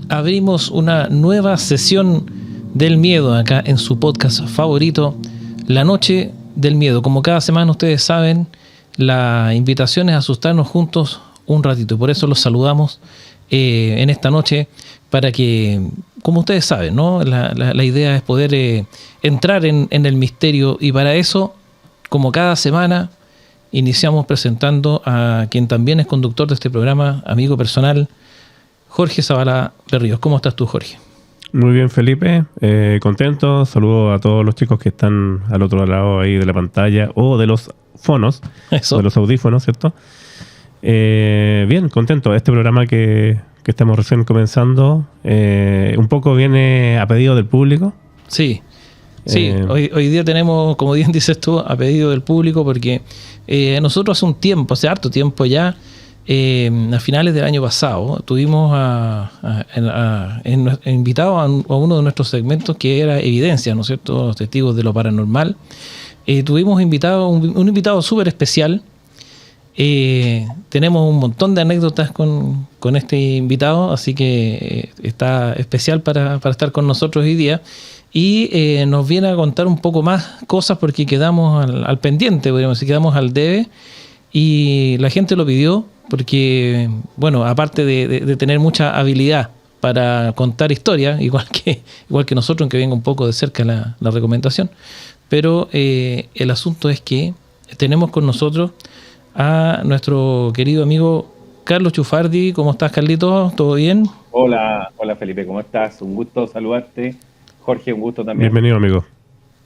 Abrimos una nueva sesión del miedo acá en su podcast favorito, La Noche del Miedo. Como cada semana ustedes saben, la invitación es asustarnos juntos un ratito. Por eso los saludamos en esta noche para que, como ustedes saben, ¿no? La idea es poder entrar en el misterio, y para eso, como cada semana, iniciamos presentando a quien también es conductor de este programa, amigo personal, Jorge Zavala Berríos. ¿Cómo estás tú, Jorge? Muy bien, Felipe. Contento. Saludo a todos los chicos que están al otro lado ahí de la pantalla o de los fonos, Eso. de los audífonos, ¿cierto? Bien, contento. Este programa que estamos recién comenzando, un poco viene a pedido del público. Sí. Sí, hoy día tenemos, como bien dices tú, a pedido del público, porque nosotros hace un tiempo, hace harto tiempo ya, a finales del año pasado, tuvimos invitado a uno de nuestros segmentos que era Evidencia, ¿no es cierto?, los testigos de lo paranormal. Tuvimos invitado un invitado súper especial. Tenemos un montón de anécdotas con este invitado, así que está especial para estar con nosotros hoy día. Y nos viene a contar un poco más cosas, porque quedamos al pendiente, podríamos decir, quedamos al debe, y la gente lo pidió porque, bueno, aparte de tener mucha habilidad para contar historias, igual que nosotros, aunque venga un poco de cerca la recomendación, pero el asunto es que tenemos con nosotros a nuestro querido amigo Carlos Chufardi. ¿Cómo estás, Carlitos? ¿Todo bien? Hola Felipe, ¿cómo estás? Un gusto saludarte. Jorge, un gusto también. Bienvenido, amigo.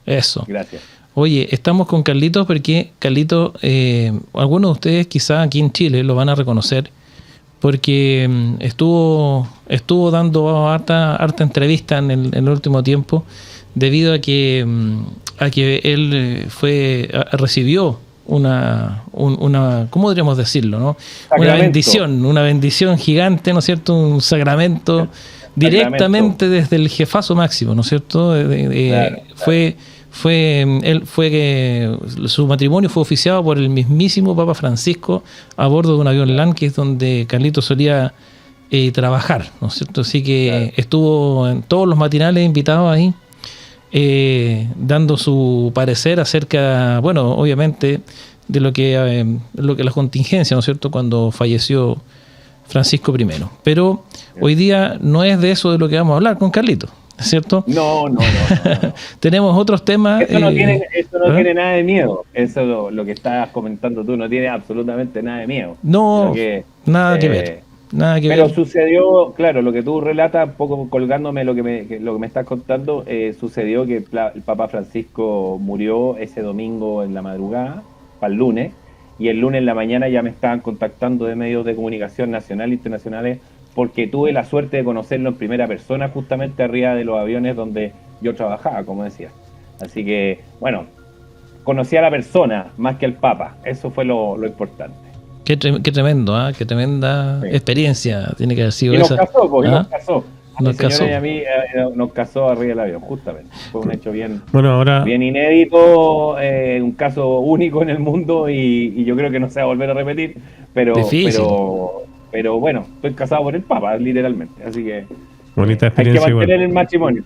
Eso. Gracias. Oye, estamos con Carlitos porque Carlitos, algunos de ustedes quizás aquí en Chile lo van a reconocer, porque estuvo dando harta entrevista en el último tiempo, debido a que él recibió una ¿cómo podríamos decirlo?, ¿no? Una bendición gigante, ¿no es cierto? Un sacramento directamente desde el jefazo máximo, ¿no es cierto? Claro. Su matrimonio fue oficiado por el mismísimo Papa Francisco a bordo de un avión LAN, que es donde Carlitos solía trabajar, ¿no es cierto? Así que estuvo en todos los matinales invitados ahí, dando su parecer acerca, bueno, obviamente, de lo que la contingencia, ¿no es cierto?, cuando falleció Francisco I. Pero hoy día no es de eso de lo que vamos a hablar con Carlitos, ¿cierto? No. Tenemos otros temas. Eso no tiene nada de miedo. Eso lo que estás comentando tú no tiene absolutamente nada de miedo. No, nada que ver. Pero sucedió, claro, lo que tú relatas, un poco colgándome lo que me estás contando, sucedió que el Papa Francisco murió ese domingo en la madrugada, para el lunes, y el lunes en la mañana ya me estaban contactando de medios de comunicación nacional e internacionales, porque tuve la suerte de conocerlo en primera persona, justamente arriba de los aviones donde yo trabajaba, como decía. Así que, bueno, conocí a la persona más que al Papa. Eso fue lo importante. Qué tremendo, ¿eh? Qué tremenda experiencia tiene que haber sido esa. Nos casó. A mi señora y a mí nos casó arriba del avión, justamente. Fue un hecho bien inédito, un caso único en el mundo, y yo creo que no se va a volver a repetir. Pero bueno, estoy casado por el Papa, literalmente. Así que bonita experiencia. Hay que mantener el matrimonio.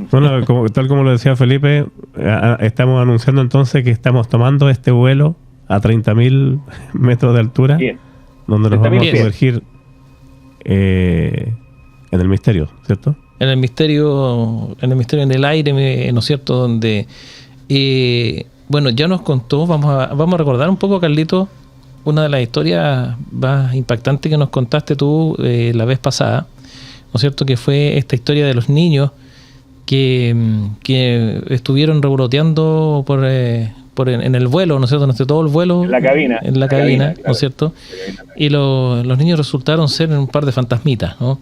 Bueno, tal como lo decía Felipe, estamos anunciando entonces que estamos tomando este vuelo a 30.000 metros de altura, bien, donde nos vamos a sumergir en el misterio, ¿cierto? En el misterio, en el aire, ¿no es cierto? Donde, bueno, ya nos contó, vamos a recordar un poco, Carlito, una de las historias más impactantes que nos contaste tú la vez pasada, ¿no es cierto? Que fue esta historia de los niños que estuvieron revoloteando en el vuelo, ¿no es cierto? Durante todo el vuelo. En la cabina, claro. ¿No es cierto? Y los niños resultaron ser un par de fantasmitas, ¿no?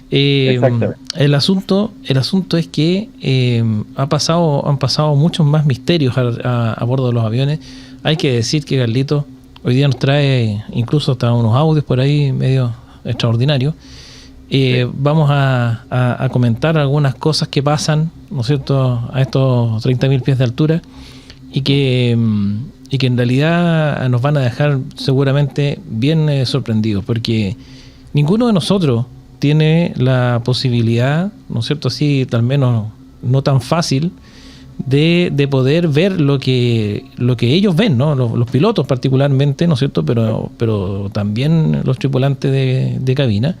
El asunto es que han pasado muchos más misterios a bordo de los aviones. Hay que decir que Carlito hoy día nos trae incluso hasta unos audios por ahí medio extraordinarios. Vamos a comentar algunas cosas que pasan, ¿no es cierto?, a estos 30.000 pies de altura y que en realidad nos van a dejar seguramente bien sorprendidos, porque ninguno de nosotros tiene la posibilidad, ¿no es cierto?, así al menos no tan fácil de poder ver lo que ellos ven, ¿no? Los pilotos particularmente, ¿no es cierto?, pero también los tripulantes de cabina,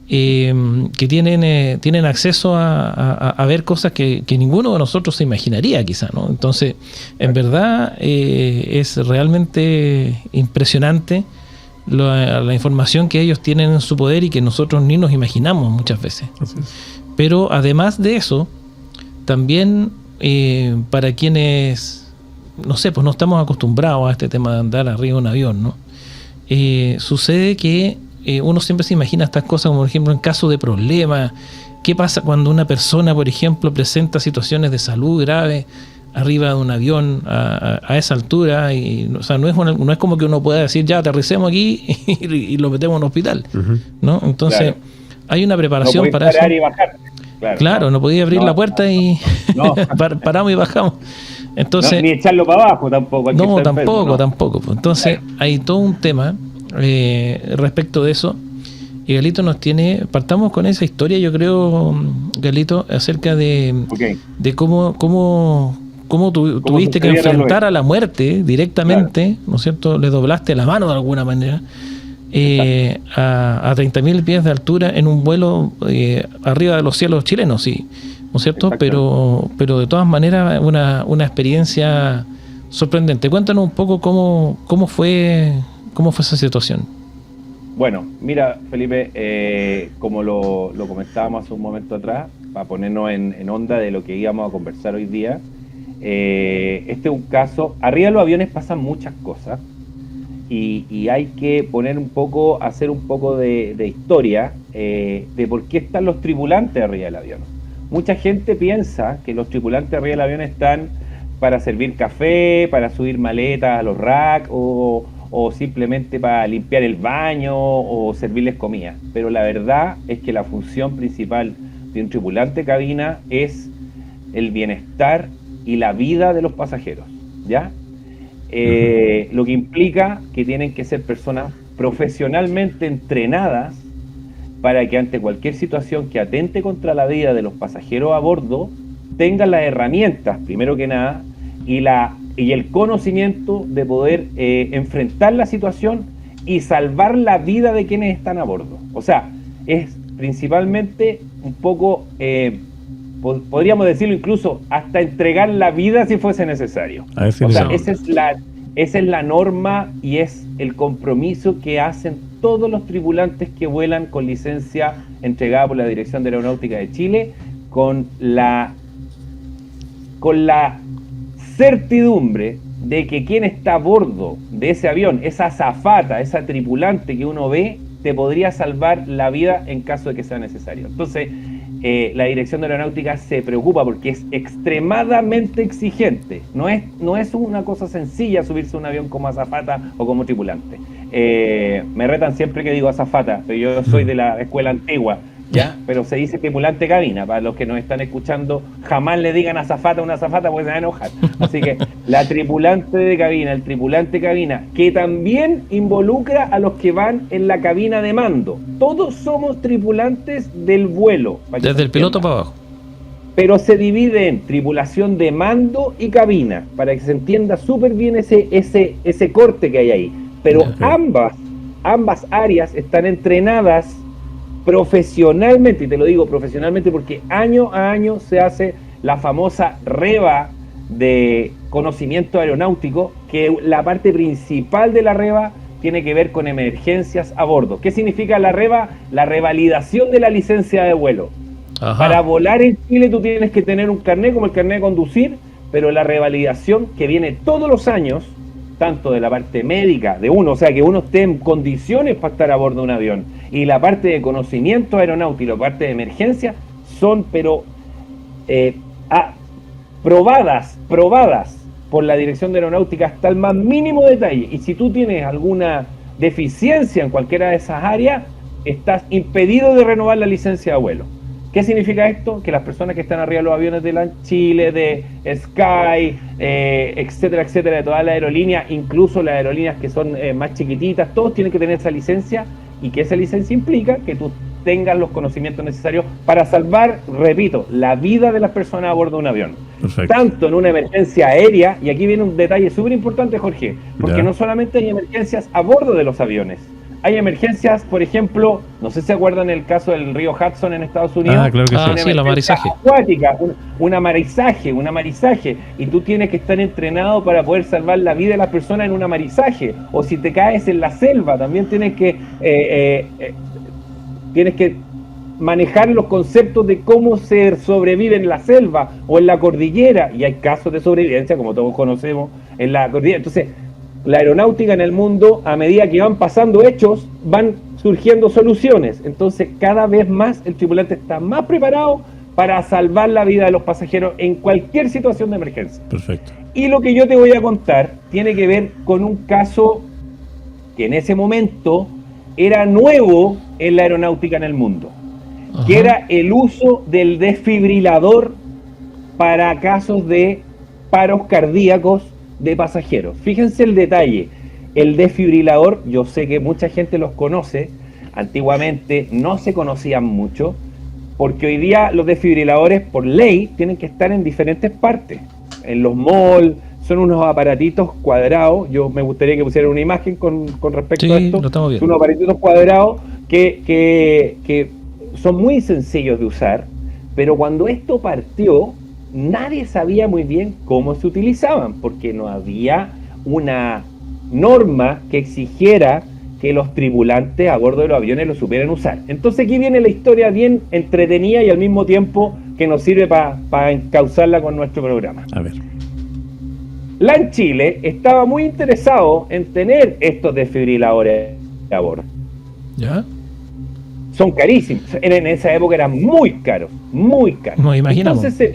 que tienen acceso a ver cosas que ninguno de nosotros se imaginaría quizá, ¿no? Entonces, en verdad es realmente impresionante la información que ellos tienen en su poder y que nosotros ni nos imaginamos muchas veces. Pero además de eso, también para quienes, no sé, pues no estamos acostumbrados a este tema de andar arriba de un avión, ¿no? Sucede que uno siempre se imagina estas cosas, como por ejemplo en caso de problemas. ¿Qué pasa cuando una persona, por ejemplo, presenta situaciones de salud graves arriba de un avión a esa altura? Y, o sea, no es como que uno pueda decir, ya aterricemos aquí y lo metemos en un hospital, ¿no? Entonces, hay una preparación para eso. Y bajar. Claro, no podía abrir la puerta y paramos y bajamos. Entonces, ni echarlo para abajo tampoco. Tampoco. Entonces, hay todo un tema respecto de eso, y Galito nos tiene, partamos con esa historia, yo creo, Galito, acerca de cómo tuviste que enfrentar a la muerte directamente, ¿no es cierto? Le doblaste la mano de alguna manera a 30.000 pies de altura en un vuelo arriba de los cielos chilenos, sí, ¿no es cierto? Pero de todas maneras una experiencia sorprendente. Cuéntanos un poco cómo fue esa situación. Bueno, mira, Felipe, como lo comentábamos hace un momento atrás, para ponernos en onda de lo que íbamos a conversar hoy día, este es un caso, arriba de los aviones pasan muchas cosas y hay que hacer un poco de historia de por qué están los tripulantes arriba del avión. Mucha gente piensa que los tripulantes arriba del avión están para servir café, para subir maletas a los racks o simplemente para limpiar el baño o servirles comida. Pero la verdad es que la función principal de un tripulante de cabina es el bienestar y la vida de los pasajeros, ¿ya? Lo que implica que tienen que ser personas profesionalmente entrenadas para que ante cualquier situación que atente contra la vida de los pasajeros a bordo, tengan las herramientas, primero que nada, y el conocimiento de poder enfrentar la situación y salvar la vida de quienes están a bordo. O sea, es principalmente un poco, podríamos decirlo incluso, hasta entregar la vida si fuese necesario. O sea, esa es la norma y es el compromiso que hacen todos los tripulantes que vuelan con licencia entregada por la Dirección de Aeronáutica de Chile, con la certidumbre de que quien está a bordo de ese avión, esa azafata, esa tripulante que uno ve, te podría salvar la vida en caso de que sea necesario. Entonces, la Dirección de Aeronáutica se preocupa porque es extremadamente exigente. No es una cosa sencilla subirse a un avión como azafata o como tripulante. Me retan siempre que digo azafata, pero yo soy de la escuela antigua, ¿ya? Pero se dice tripulante cabina. Para los que nos están escuchando, jamás le digan azafata a una azafata porque se van a enojar. Así que la tripulante de cabina, el tripulante cabina, que también involucra a los que van en la cabina de mando. Todos somos tripulantes del vuelo. Desde el piloto para abajo. Pero se divide en tripulación de mando y cabina, para que se entienda súper bien ese corte que hay ahí. Pero ambas áreas están entrenadas profesionalmente, y te lo digo profesionalmente porque año a año se hace la famosa reba conocimiento aeronáutico, que la parte principal de la REVA tiene que ver con emergencias a bordo. ¿Qué significa la REVA? La revalidación de la licencia de vuelo. Ajá. Para volar en Chile tú tienes que tener un carnet como el carnet de conducir, pero la revalidación que viene todos los años, tanto de la parte médica de uno, o sea, que uno esté en condiciones para estar a bordo de un avión, y la parte de conocimiento aeronáutico, la parte de emergencia, son pero probadas por la Dirección de Aeronáutica hasta el más mínimo detalle. Y si tú tienes alguna deficiencia en cualquiera de esas áreas, estás impedido de renovar la licencia de vuelo. ¿Qué significa esto? Que las personas que están arriba de los aviones de LAN Chile, de Sky, etcétera, etcétera, de todas las aerolíneas, incluso las aerolíneas que son más chiquititas, todos tienen que tener esa licencia, y que esa licencia implica que tú tengas los conocimientos necesarios para salvar, repito, la vida de las personas a bordo de un avión. Perfecto. Tanto en una emergencia aérea, y aquí viene un detalle súper importante, Jorge, porque no solamente hay emergencias a bordo de los aviones, hay emergencias, por ejemplo, no sé si se acuerdan el caso del río Hudson en Estados Unidos. Claro que sí. Sí, la marizaje. Acuática, una marizaje, y tú tienes que estar entrenado para poder salvar la vida de las personas en una marizaje. O si te caes en la selva, también tienes que manejar los conceptos de cómo se sobrevive en la selva o en la cordillera, y hay casos de sobrevivencia, como todos conocemos, en la cordillera. Entonces, la aeronáutica en el mundo, a medida que van pasando hechos, van surgiendo soluciones. Entonces, cada vez más el tripulante está más preparado para salvar la vida de los pasajeros en cualquier situación de emergencia. Perfecto. Y lo que yo te voy a contar tiene que ver con un caso que en ese momento era nuevo en la aeronáutica en el mundo, que era el uso del desfibrilador para casos de paros cardíacos de pasajeros. Fíjense el detalle, el desfibrilador, yo sé que mucha gente los conoce, antiguamente no se conocían mucho, porque hoy día los desfibriladores por ley tienen que estar en diferentes partes, en los malls, son unos aparatitos cuadrados, yo me gustaría que pusieran una imagen con respecto a esto, son unos aparatitos cuadrados que son muy sencillos de usar, pero cuando esto partió, nadie sabía muy bien cómo se utilizaban, porque no había una norma que exigiera que los tripulantes a bordo de los aviones lo supieran usar. Entonces aquí viene la historia bien entretenida y al mismo tiempo que nos sirve para encauzarla con nuestro programa. A ver. LAN Chile estaba muy interesado en tener estos desfibriladores a bordo. ¿Ya? Son carísimos. En esa época eran muy caros, muy caros. Nos imaginamos. Entonces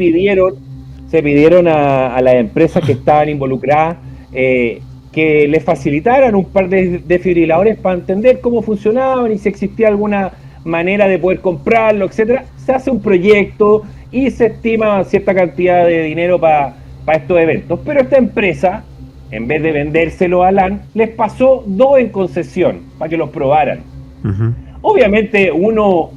se pidieron a las empresas que estaban involucradas que les facilitaran un par de desfibriladores para entender cómo funcionaban y si existía alguna manera de poder comprarlo, etcétera. Se hace un proyecto y se estima cierta cantidad de dinero para estos eventos. Pero esta empresa, en vez de vendérselo a LAN, les pasó 2 en concesión para que los probaran. Uh-huh. Obviamente uno,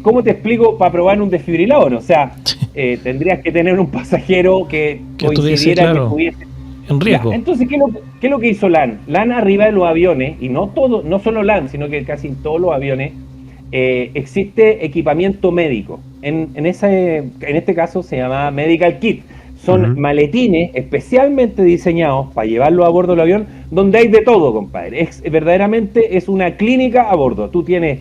¿cómo te explico para probar un desfibrilador? O sea, tendrías que tener un pasajero que coincidiera, claro, que estuviese en riesgo. Ya, entonces, ¿qué es lo que hizo LAN? LAN arriba de los aviones, y no solo LAN, sino que casi en todos los aviones, existe equipamiento médico. En este caso se llama Medical Kit. Son maletines especialmente diseñados para llevarlo a bordo del avión, donde hay de todo, compadre. Verdaderamente es una clínica a bordo. Tú tienes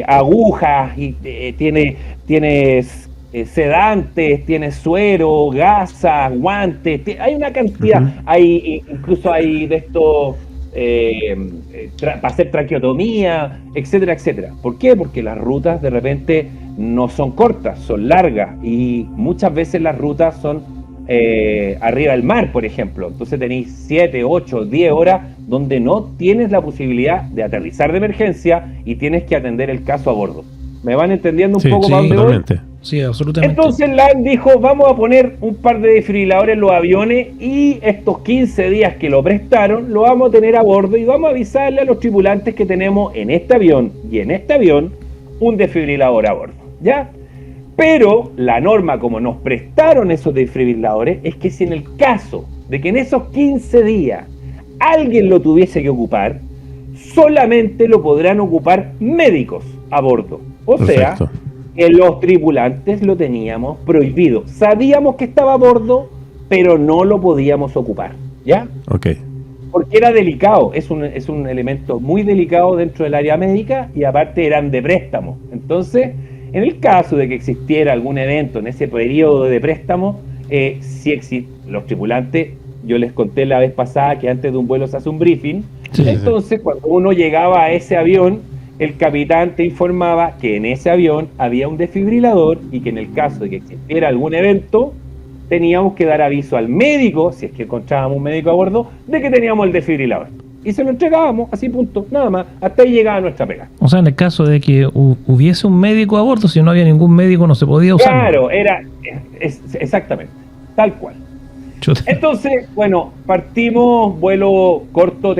agujas, y tienes sedantes, tienes suero, gasas, guantes. Hay una cantidad. Incluso hay de estos para hacer traqueotomía, etcétera, etcétera. ¿Por qué? Porque las rutas de repente no son cortas, son largas, y muchas veces las rutas son arriba del mar, por ejemplo. Entonces tenéis 7, 8, 10 horas donde no tienes la posibilidad de aterrizar de emergencia y tienes que atender el caso a bordo. ¿Me van entendiendo un poco para dónde voy? Sí, absolutamente. Entonces LAN dijo, vamos a poner un par de desfibriladores en los aviones, y estos 15 días que lo prestaron lo vamos a tener a bordo, y vamos a avisarle a los tripulantes que tenemos en este avión y en este avión un desfibrilador a bordo, ¿ya? Pero la norma, como nos prestaron esos desfibriladores, es que si en el caso de que en esos 15 días alguien lo tuviese que ocupar, solamente lo podrán ocupar médicos a bordo. O Perfecto. Sea, que los tripulantes lo teníamos prohibido. Sabíamos que estaba a bordo, pero no lo podíamos ocupar, ¿ya? Ok. Porque era delicado, es un elemento muy delicado dentro del área médica y aparte eran de préstamo. Entonces, en el caso de que existiera algún evento en ese periodo de préstamo, los tripulantes, yo les conté la vez pasada que antes de un vuelo se hace un briefing, entonces cuando uno llegaba a ese avión, el capitán te informaba que en ese avión había un desfibrilador y que en el caso de que existiera algún evento, teníamos que dar aviso al médico, si es que encontrábamos un médico a bordo, de que teníamos el desfibrilador. Y se lo entregábamos, así punto, nada más. Hasta ahí llegaba nuestra pega. O sea, en el caso de que hubiese un médico a bordo, si no había ningún médico no se podía usar. Claro, exactamente, tal cual. Entonces, bueno, partimos vuelo corto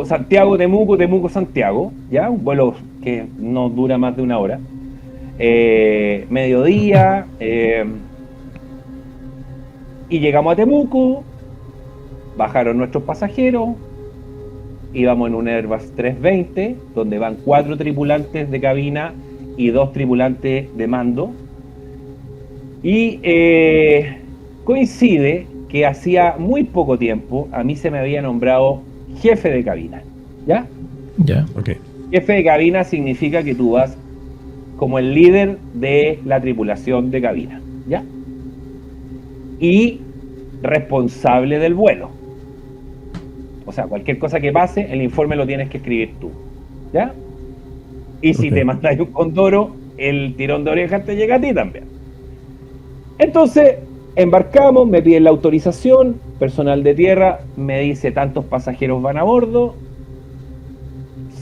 Santiago, Santiago, ¿ya? Un vuelo que no dura más de 1 hora. Mediodía, y llegamos a Temuco, bajaron nuestros pasajeros, íbamos en un Airbus 320, donde van 4 tripulantes de cabina y 2 tripulantes de mando. Y coincide que hacía muy poco tiempo a mí se me había nombrado jefe de cabina, ¿ya? Ya, ok. Jefe de cabina significa que tú vas como el líder de la tripulación de cabina, ¿ya? Y responsable del vuelo. O sea, cualquier cosa que pase, el informe lo tienes que escribir tú, ¿ya? Y si te mandas un condoro, el tirón de orejas te llega a ti también. Entonces, embarcamos, me piden la autorización, personal de tierra me dice tantos pasajeros van a bordo,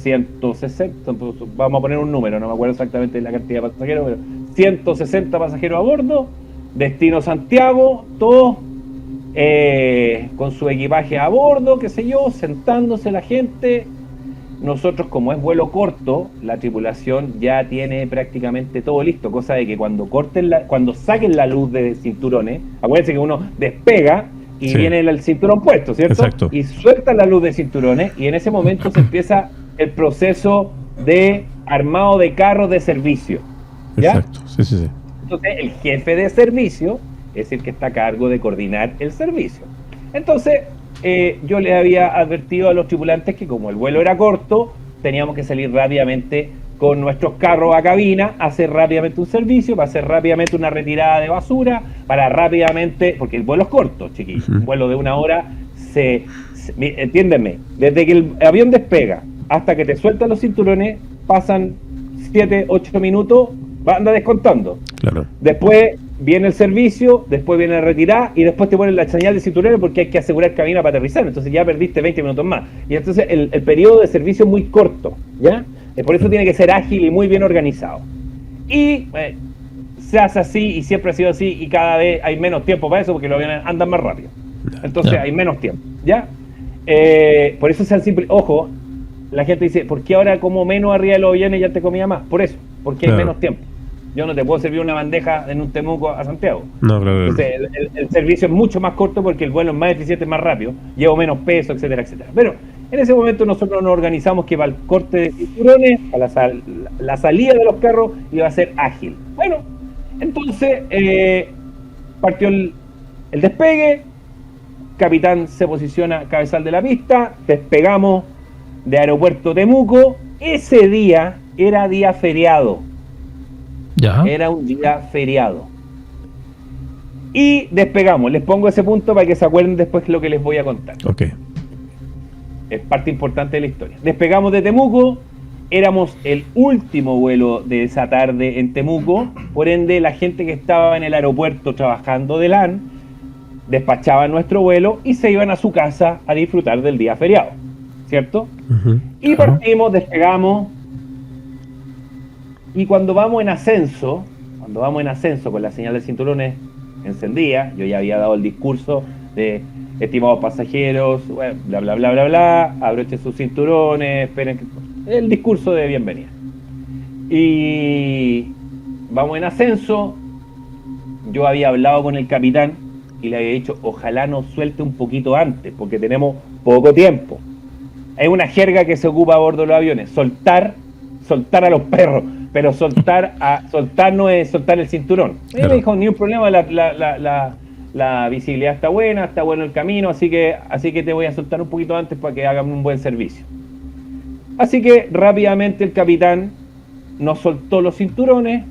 160, vamos a poner un número, no me acuerdo exactamente la cantidad de pasajeros, pero 160 pasajeros a bordo, destino Santiago, todos con su equipaje a bordo, qué sé yo, sentándose la gente. Nosotros, como es vuelo corto, la tripulación ya tiene prácticamente todo listo, cosa de que cuando saquen la luz de cinturones, acuérdense que uno despega y viene el cinturón puesto, ¿cierto? Exacto. Y suelta la luz de cinturones y en ese momento se empieza el proceso de armado de carros de servicio, ¿ya? Exacto, sí. Entonces, el jefe de servicio es el que está a cargo de coordinar el servicio. Entonces, yo le había advertido a los tripulantes que como el vuelo era corto, teníamos que salir rápidamente con nuestros carros a cabina, hacer rápidamente un servicio, para hacer rápidamente una retirada de basura, para rápidamente, porque el vuelo es corto, chiquillos, un vuelo de 1 hora, entiéndanme, desde que el avión despega hasta que te sueltan los cinturones, pasan 7, 8 minutos, anda descontando. Claro. Después viene el servicio, después viene la retirada y después te ponen la señal de cinturones porque hay que asegurar cabina para aterrizar, entonces ya perdiste 20 minutos más. Y entonces el periodo de servicio es muy corto, ¿ya? Por eso tiene que ser ágil y muy bien organizado. Y se hace así y siempre ha sido así y cada vez hay menos tiempo para eso porque los aviones andan más rápido. Entonces hay menos tiempo, ¿ya? Por eso sean simple. Ojo, la gente dice, ¿por qué ahora como menos arriba de los aviones ya te comía más? Por eso, porque hay menos tiempo. Yo no te puedo servir una bandeja en un Temuco a Santiago. No, claro. Entonces, el servicio es mucho más corto porque el vuelo es más eficiente, más rápido, llevo menos peso, etcétera, etcétera. Pero en ese momento nosotros nos organizamos que para el corte de cinturones, para la salida de los carros, iba a ser ágil. Bueno, entonces partió el despegue, capitán se posiciona cabezal de la pista, despegamos de Aeropuerto Temuco. Ese día era día feriado. ¿Ya? Era un día feriado. Y despegamos. Les pongo ese punto para que se acuerden después lo que les voy a contar. Ok. Es parte importante de la historia. Despegamos de Temuco. Éramos el último vuelo de esa tarde en Temuco. Por ende, la gente que estaba en el aeropuerto trabajando de LAN despachaban nuestro vuelo y se iban a su casa a disfrutar del día feriado. ¿Cierto? Y partimos, despegamos. Y cuando vamos en ascenso con la señal de cinturones encendida, yo ya había dado el discurso de estimados pasajeros, bueno, bla, bla, bla, bla, bla, abrochen sus cinturones, esperen, el discurso de bienvenida. Y vamos en ascenso, yo había hablado con el capitán y le había dicho, ojalá nos suelte un poquito antes, porque tenemos poco tiempo. Hay una jerga que se ocupa a bordo de los aviones, soltar a los perros. Pero soltar no es soltar el cinturón. Claro. Me dijo, ni un problema, la visibilidad está bueno el camino, así que te voy a soltar un poquito antes para que hagan un buen servicio. Así que rápidamente el capitán nos soltó los cinturones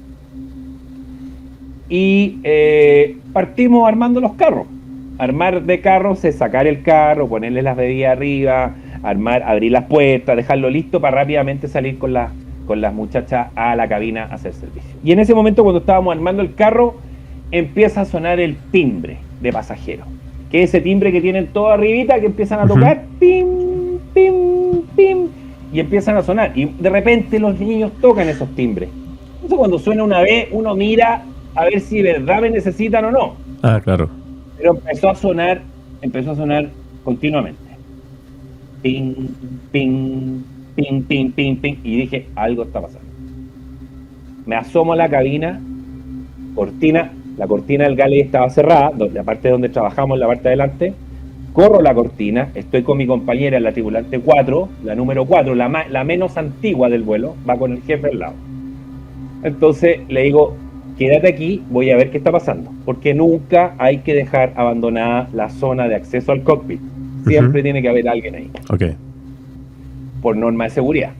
y partimos armando los carros. Armar de carros es sacar el carro, ponerle las bebidas arriba, abrir las puertas, dejarlo listo para rápidamente salir con las muchachas a la cabina a hacer servicio. Y en ese momento, cuando estábamos armando el carro, empieza a sonar el timbre de pasajero, que es ese timbre que tienen todo arribita, que empiezan a tocar, pim, pim, pim, y empiezan a sonar, y de repente los niños tocan esos timbres. Entonces cuando suena una vez, uno mira a ver si de verdad me necesitan o no. Ah, claro. Pero empezó a sonar continuamente. Ping, ping, ping, ping, ping, ping, y dije, algo está pasando. Me asomo a la cabina, la cortina del galley estaba cerrada, la parte donde trabajamos, la parte de adelante. Corro la cortina, estoy con mi compañera en la tripulante 4, la número 4, la menos antigua del vuelo, va con el jefe al lado. Entonces le digo, quédate aquí, voy a ver qué está pasando, porque nunca hay que dejar abandonada la zona de acceso al cockpit. Siempre tiene que haber alguien ahí. Okay. Por norma de seguridad.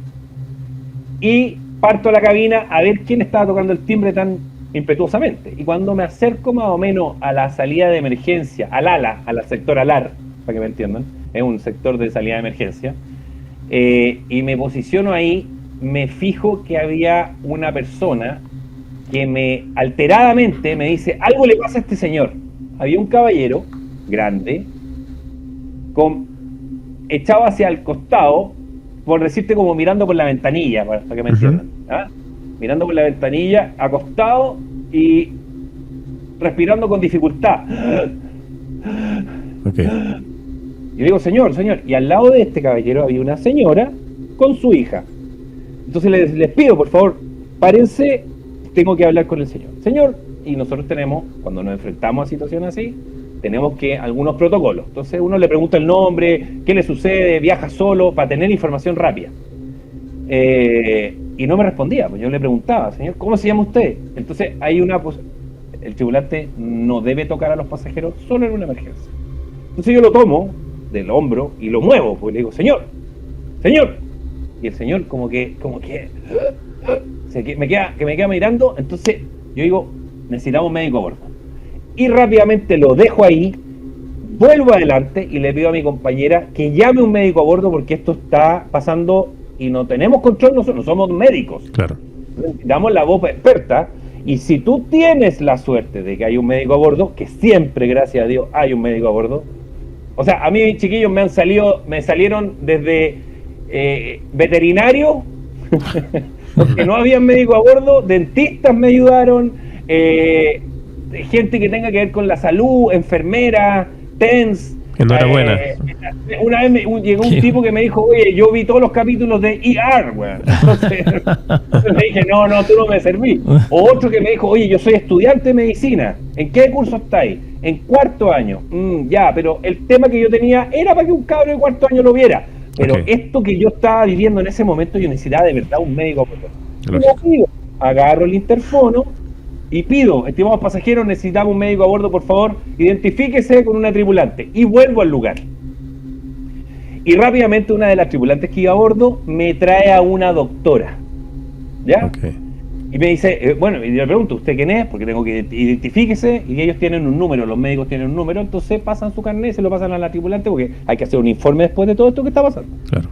Y parto a la cabina a ver quién estaba tocando el timbre tan impetuosamente. Y cuando me acerco más o menos a la salida de emergencia, al sector alar, para que me entiendan, es un sector de salida de emergencia, y me posiciono ahí, me fijo que había una persona que alteradamente me dice, algo le pasa a este señor. Había un caballero grande, echado hacia el costado, por decirte, como mirando por la ventanilla, para que me entiendan, ¿ah? Mirando por la ventanilla, acostado y respirando con dificultad. Okay. Yo digo, señor, y al lado de este caballero había una señora con su hija. Entonces les pido, por favor, párense, tengo que hablar con el señor. Y nosotros tenemos, cuando nos enfrentamos a situaciones así, tenemos algunos protocolos. Entonces uno le pregunta el nombre, qué le sucede, viaja solo, para tener información rápida. Y no me respondía, pues yo le preguntaba, señor, ¿cómo se llama usted? Entonces hay el tripulante no debe tocar a los pasajeros solo en una emergencia. Entonces yo lo tomo del hombro y lo muevo, pues le digo, señor. Y el señor como que me queda mirando. Entonces yo digo, necesitamos un médico a bordo. Y rápidamente lo dejo ahí, vuelvo adelante y le pido a mi compañera que llame un médico a bordo, porque esto está pasando y no tenemos control, nosotros no somos médicos. Claro. Damos la voz experta, y si tú tienes la suerte de que hay un médico a bordo, que siempre, gracias a Dios, hay un médico a bordo. O sea, a mí, chiquillos, me salieron desde veterinario, porque no había médico a bordo, dentistas me ayudaron, gente que tenga que ver con la salud, enfermera, TENS. Enhorabuena. Una vez llegó un tipo que me dijo, oye, yo vi todos los capítulos de ER, weón. Entonces le dije, no, tú no me servís. O otro que me dijo, oye, yo soy estudiante de medicina. ¿En qué curso estáis? En 4º año. Ya, pero el tema que yo tenía era para que un cabro de 4º año lo viera. Pero esto que yo estaba viviendo en ese momento, yo necesitaba de verdad un médico. Agarro el interfono y pido, estimados pasajeros, necesitamos un médico a bordo, por favor, identifíquese con una tripulante. Y vuelvo al lugar. Y rápidamente una de las tripulantes que iba a bordo me trae a una doctora. ¿Ya? Okay. Y me dice, y le pregunto, ¿usted quién es? Porque tengo que identifíquese, y ellos tienen un número, los médicos tienen un número, entonces pasan su carnet, se lo pasan a la tripulante, porque hay que hacer un informe después de todo esto que está pasando. Claro.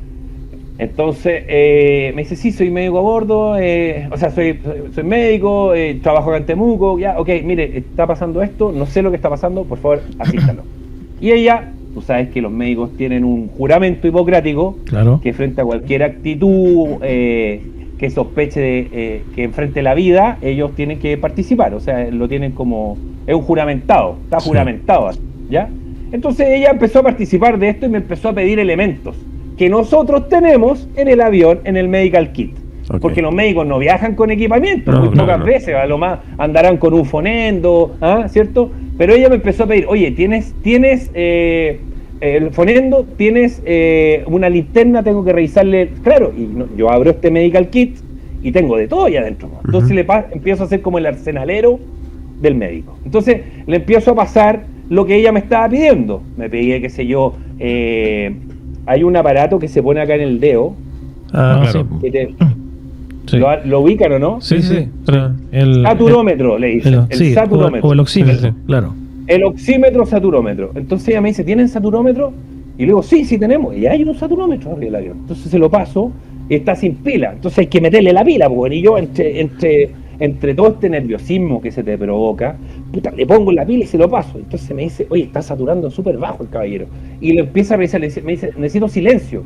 Entonces me dice, sí, soy médico a bordo, soy médico, trabajo acá en Temuco, ya, ok, mire, está pasando esto, no sé lo que está pasando, por favor, asístalo. Y ella, tú sabes que los médicos tienen un juramento hipocrático, claro, que frente a cualquier actitud que sospeche que enfrente la vida, ellos tienen que participar, o sea, lo tienen como, es un juramentado, está juramentado, ¿ya? Entonces ella empezó a participar de esto y me empezó a pedir elementos que nosotros tenemos en el avión, en el medical kit. Okay. Porque los médicos no viajan con equipamiento, muy pocas veces, a lo más andarán con un fonendo, ¿cierto? Pero ella me empezó a pedir, oye, ¿tienes el fonendo? ¿Tienes una linterna? Tengo que revisarle, claro, y yo abro este medical kit y tengo de todo ahí adentro. Entonces empiezo a hacer como el arsenalero del médico. Entonces le empiezo a pasar lo que ella me estaba pidiendo. Me pedía, qué sé yo, hay un aparato que se pone acá en el dedo. Claro. Sí. ¿Lo ubican o no? Sí. El saturómetro, le dicen. El saturómetro. O el oxímetro, claro. El oxímetro saturómetro. Entonces ella me dice, ¿tienen saturómetro? Y le digo, sí tenemos. Y hay un saturómetro arriba del avión. Entonces se lo paso y está sin pila. Entonces hay que meterle la pila, porque y yo entre todo este nerviosismo que se te provoca, puta, le pongo la pila y se lo paso. Entonces me dice, oye, está saturando súper bajo el caballero. Y lo empieza a revisar, me dice, necesito silencio.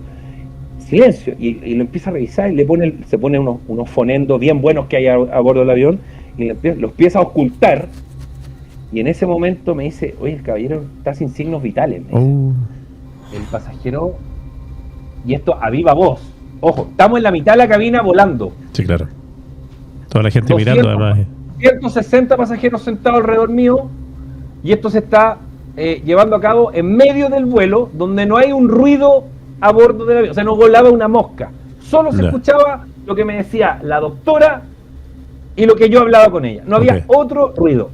Y lo empieza a revisar y se pone unos fonendos bien buenos que hay a bordo del avión y los empieza a ocultar. Y en ese momento me dice, oye, el caballero está sin signos vitales. El pasajero, y esto a viva voz, ojo, estamos en la mitad de la cabina volando. Sí, claro. Toda la gente mirando además. 160 pasajeros sentados alrededor mío, y esto se está llevando a cabo en medio del vuelo, donde no hay un ruido a bordo del avión, o sea, no volaba una mosca, solo se escuchaba lo que me decía la doctora y lo que yo hablaba con ella, no había otro ruido.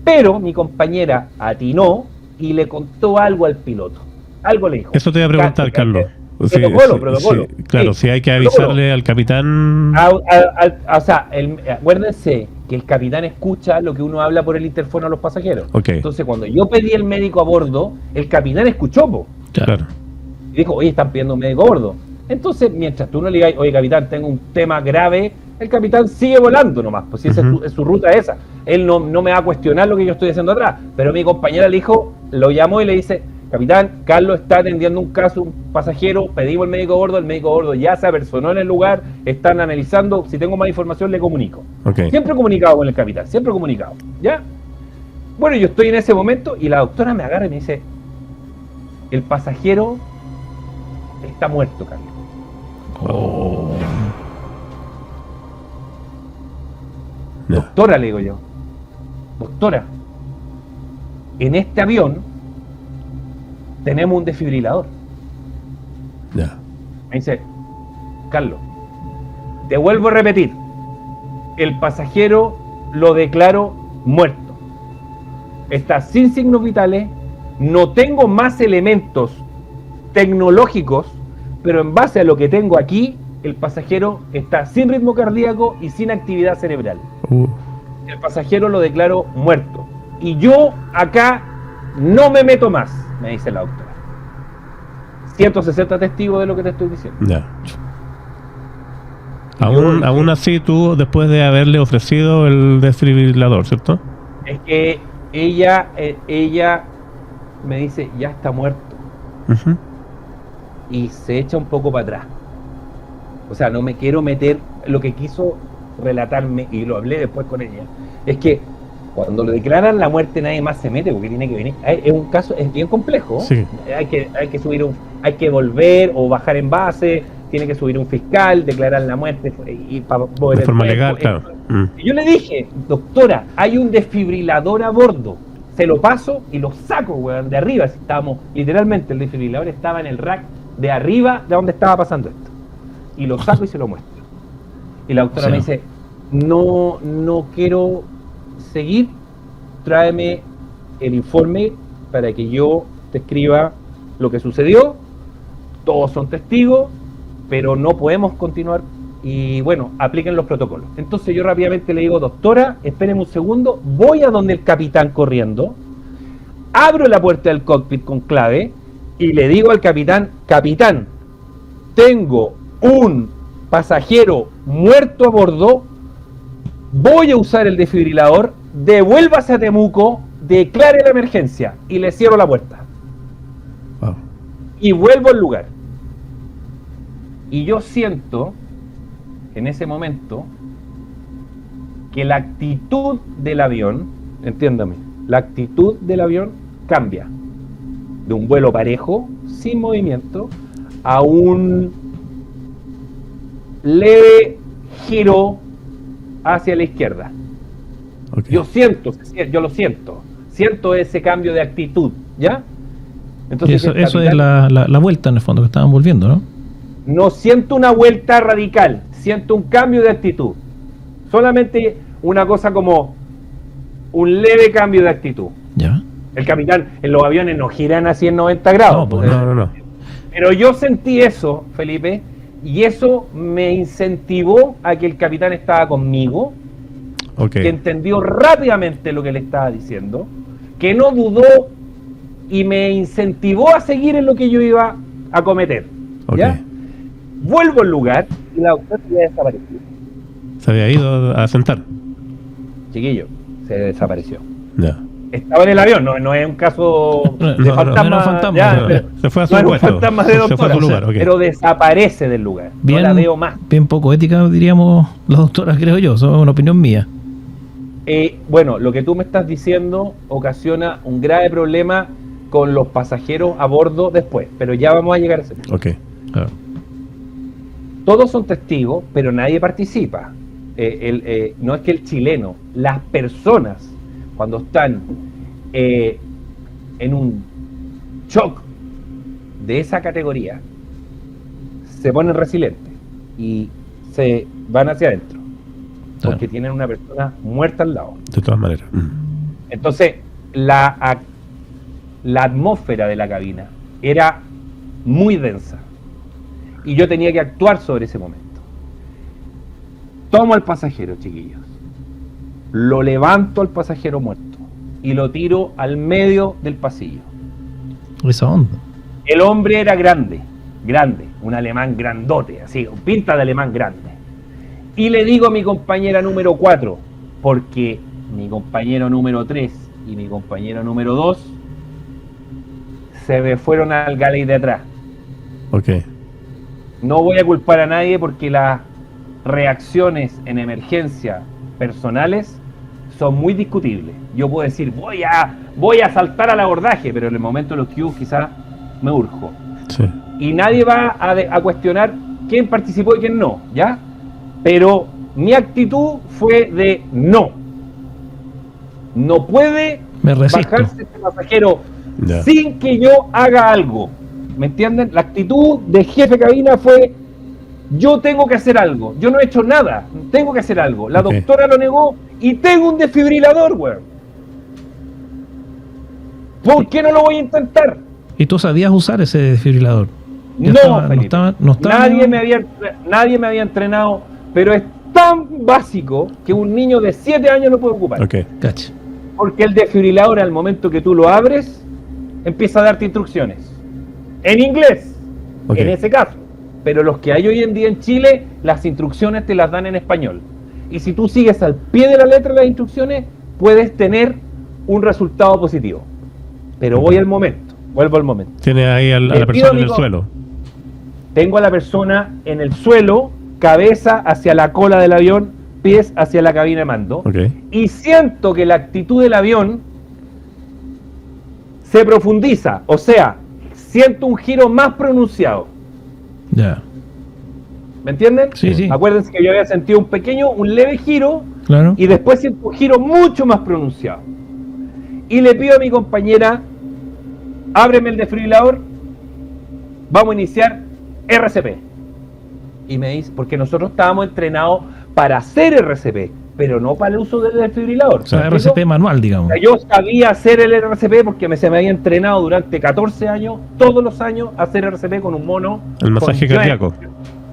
Pero mi compañera atinó y le contó algo al piloto, algo le dijo. Eso te iba a preguntar, Carlos. Protocolo. Claro, si hay que avisarle al capitán. O sea, acuérdense que el capitán escucha lo que uno habla por el interfono a los pasajeros. Entonces, cuando yo pedí el médico a bordo, el capitán escuchó, Claro. Y dijo, oye, están pidiendo un médico a bordo. Entonces, mientras tú no le digas, oye, capitán, tengo un tema grave, el capitán sigue volando nomás, pues si esa es su ruta esa. Él no me va a cuestionar lo que yo estoy haciendo atrás. Pero mi compañera le dijo, lo llamó y le dice, capitán, Carlos está atendiendo un caso, un pasajero, pedimos el médico a bordo ya se apersonó en el lugar, están analizando, si tengo más información le comunico. Siempre comunicado con el capitán, siempre comunicado, ¿ya? Bueno, yo estoy en ese momento y la doctora me agarra y me dice, el pasajero está muerto, Carlos. No. Doctora, le digo yo, doctora, en este avión tenemos un desfibrilador. Ya. Me dice, Carlos, te vuelvo a repetir, el pasajero lo declaro muerto. Está sin signos vitales, no tengo más elementos tecnológicos, pero en base a lo que tengo aquí, el pasajero está sin ritmo cardíaco y sin actividad cerebral. El pasajero lo declaro muerto. Y yo acá no me meto más, me dice la doctora. 160 testigos de lo que te estoy diciendo. Ya. Aún así, tú, después de haberle ofrecido el desfibrilador, ¿cierto? Es que ella me dice, ya está muerto. Y se echa un poco para atrás. O sea, no me quiero meter. Lo que quiso relatarme, y lo hablé después con ella, es que cuando le declaran la muerte nadie más se mete porque tiene que venir. Es un caso, es bien complejo. Sí. Hay que subir hay que volver o bajar en base, tiene que subir un fiscal, declarar la muerte y para poder de forma legal, claro. Y yo le dije, doctora, hay un desfibrilador a bordo. Se lo paso y lo saco, weón, de arriba. Estábamos, literalmente, el desfibrilador estaba en el rack de arriba de donde estaba pasando esto. Y lo saco y se lo muestro. Y la doctora me dice, no quiero seguir, tráeme el informe para que yo te escriba lo que sucedió. Todos son testigos, pero no podemos continuar. Y bueno, apliquen los protocolos. Entonces yo rápidamente le digo, doctora, espérenme un segundo, voy a donde el capitán corriendo, abro la puerta del cockpit con clave y le digo al capitán, capitán, tengo un pasajero muerto a bordo, voy a usar el desfibrilador, devuélvase a Temuco, declare la emergencia, y le cierro la puerta. Wow. Y vuelvo al lugar. Y yo siento, en ese momento, que la actitud del avión, entiéndame, la actitud del avión cambia de un vuelo parejo, sin movimiento, a un leve giro hacia la izquierda. Yo lo siento ese cambio de actitud, ¿ya? Entonces, eso es la vuelta en el fondo que estaban volviendo, ¿no? No siento una vuelta radical, siento un cambio de actitud. Solamente una cosa como un leve cambio de actitud. ¿Ya? El capitán, en los aviones no giran así en 90 grados. No. Pero yo sentí eso, Felipe, y eso me incentivó a que el capitán estaba conmigo, que entendió rápidamente lo que le estaba diciendo, que no dudó y me incentivó a seguir en lo que yo iba a cometer. ¿Ya? Vuelvo al lugar y la doctora ya desapareció. ¿Se había ido a sentar? Chiquillo, se desapareció. Ya. Estaba en el avión, no es un caso de fantasma. Se fue a su puesto. Fantasma de doctora, lugar, pero desaparece del lugar. Bien, no la veo más. Bien poco ética, diríamos las doctoras, creo yo. Eso es una opinión mía. Bueno, lo que tú me estás diciendo ocasiona un grave problema con los pasajeros a bordo después, pero ya vamos a llegar a ese punto. Claro. Todos son testigos, pero nadie participa. No es que el chileno, las personas, cuando están en un shock de esa categoría, se ponen resilientes y se van hacia adentro, porque tienen una persona muerta al lado. De todas maneras. Entonces, la atmósfera de la cabina era muy densa y yo tenía que actuar sobre ese momento. Tomo al pasajero, chiquillos, lo levanto al pasajero muerto y lo tiro al medio del pasillo. Esa onda. El hombre era grande, un alemán grandote, así, pinta de alemán grande. Y le digo a mi compañera número 4, porque mi compañero número 3 y mi compañero número 2 se me fueron al galley de atrás. No voy a culpar a nadie porque las reacciones en emergencia personales son muy discutibles. Yo puedo decir, voy a saltar al abordaje, pero en el momento de los cues quizás me urjo. Y nadie va a cuestionar quién participó y quién no, ¿ya? Pero mi actitud fue de no. No puede bajarse este pasajero sin que yo haga algo. ¿Me entienden? La actitud de jefe de cabina fue: yo tengo que hacer algo. Yo no he hecho nada. Tengo que hacer algo. La doctora lo negó y tengo un desfibrilador, weón. ¿Por qué no lo voy a intentar? ¿Y tú sabías usar ese desfibrilador? No, nadie me había entrenado, pero es tan básico que un niño de 7 años lo puede ocupar. Porque el desfibrilador, al momento que tú lo abres, empieza a darte instrucciones en inglés, en ese caso. Pero los que hay hoy en día en Chile, las instrucciones te las dan en español. Y si tú sigues al pie de la letra de las instrucciones, puedes tener un resultado positivo. Pero vuelvo al momento. ¿Tiene ahí a la persona en el suelo? Tengo a la persona en el suelo, cabeza hacia la cola del avión, pies hacia la cabina de mando. Y siento que la actitud del avión se profundiza. O sea, siento un giro más pronunciado. ¿Me entienden? Sí. Acuérdense que yo había sentido un leve giro, y después siento un giro mucho más pronunciado. Y le pido a mi compañera: ábreme el desfibrilador, vamos a iniciar RCP. Y me dice, porque nosotros estábamos entrenados para hacer RCP, pero no para el uso del desfibrilador. O sea, RCP manual, digamos. O sea, yo sabía hacer el RCP porque se me había entrenado durante 14 años, todos los años, a hacer RCP con un mono. El masaje cardíaco.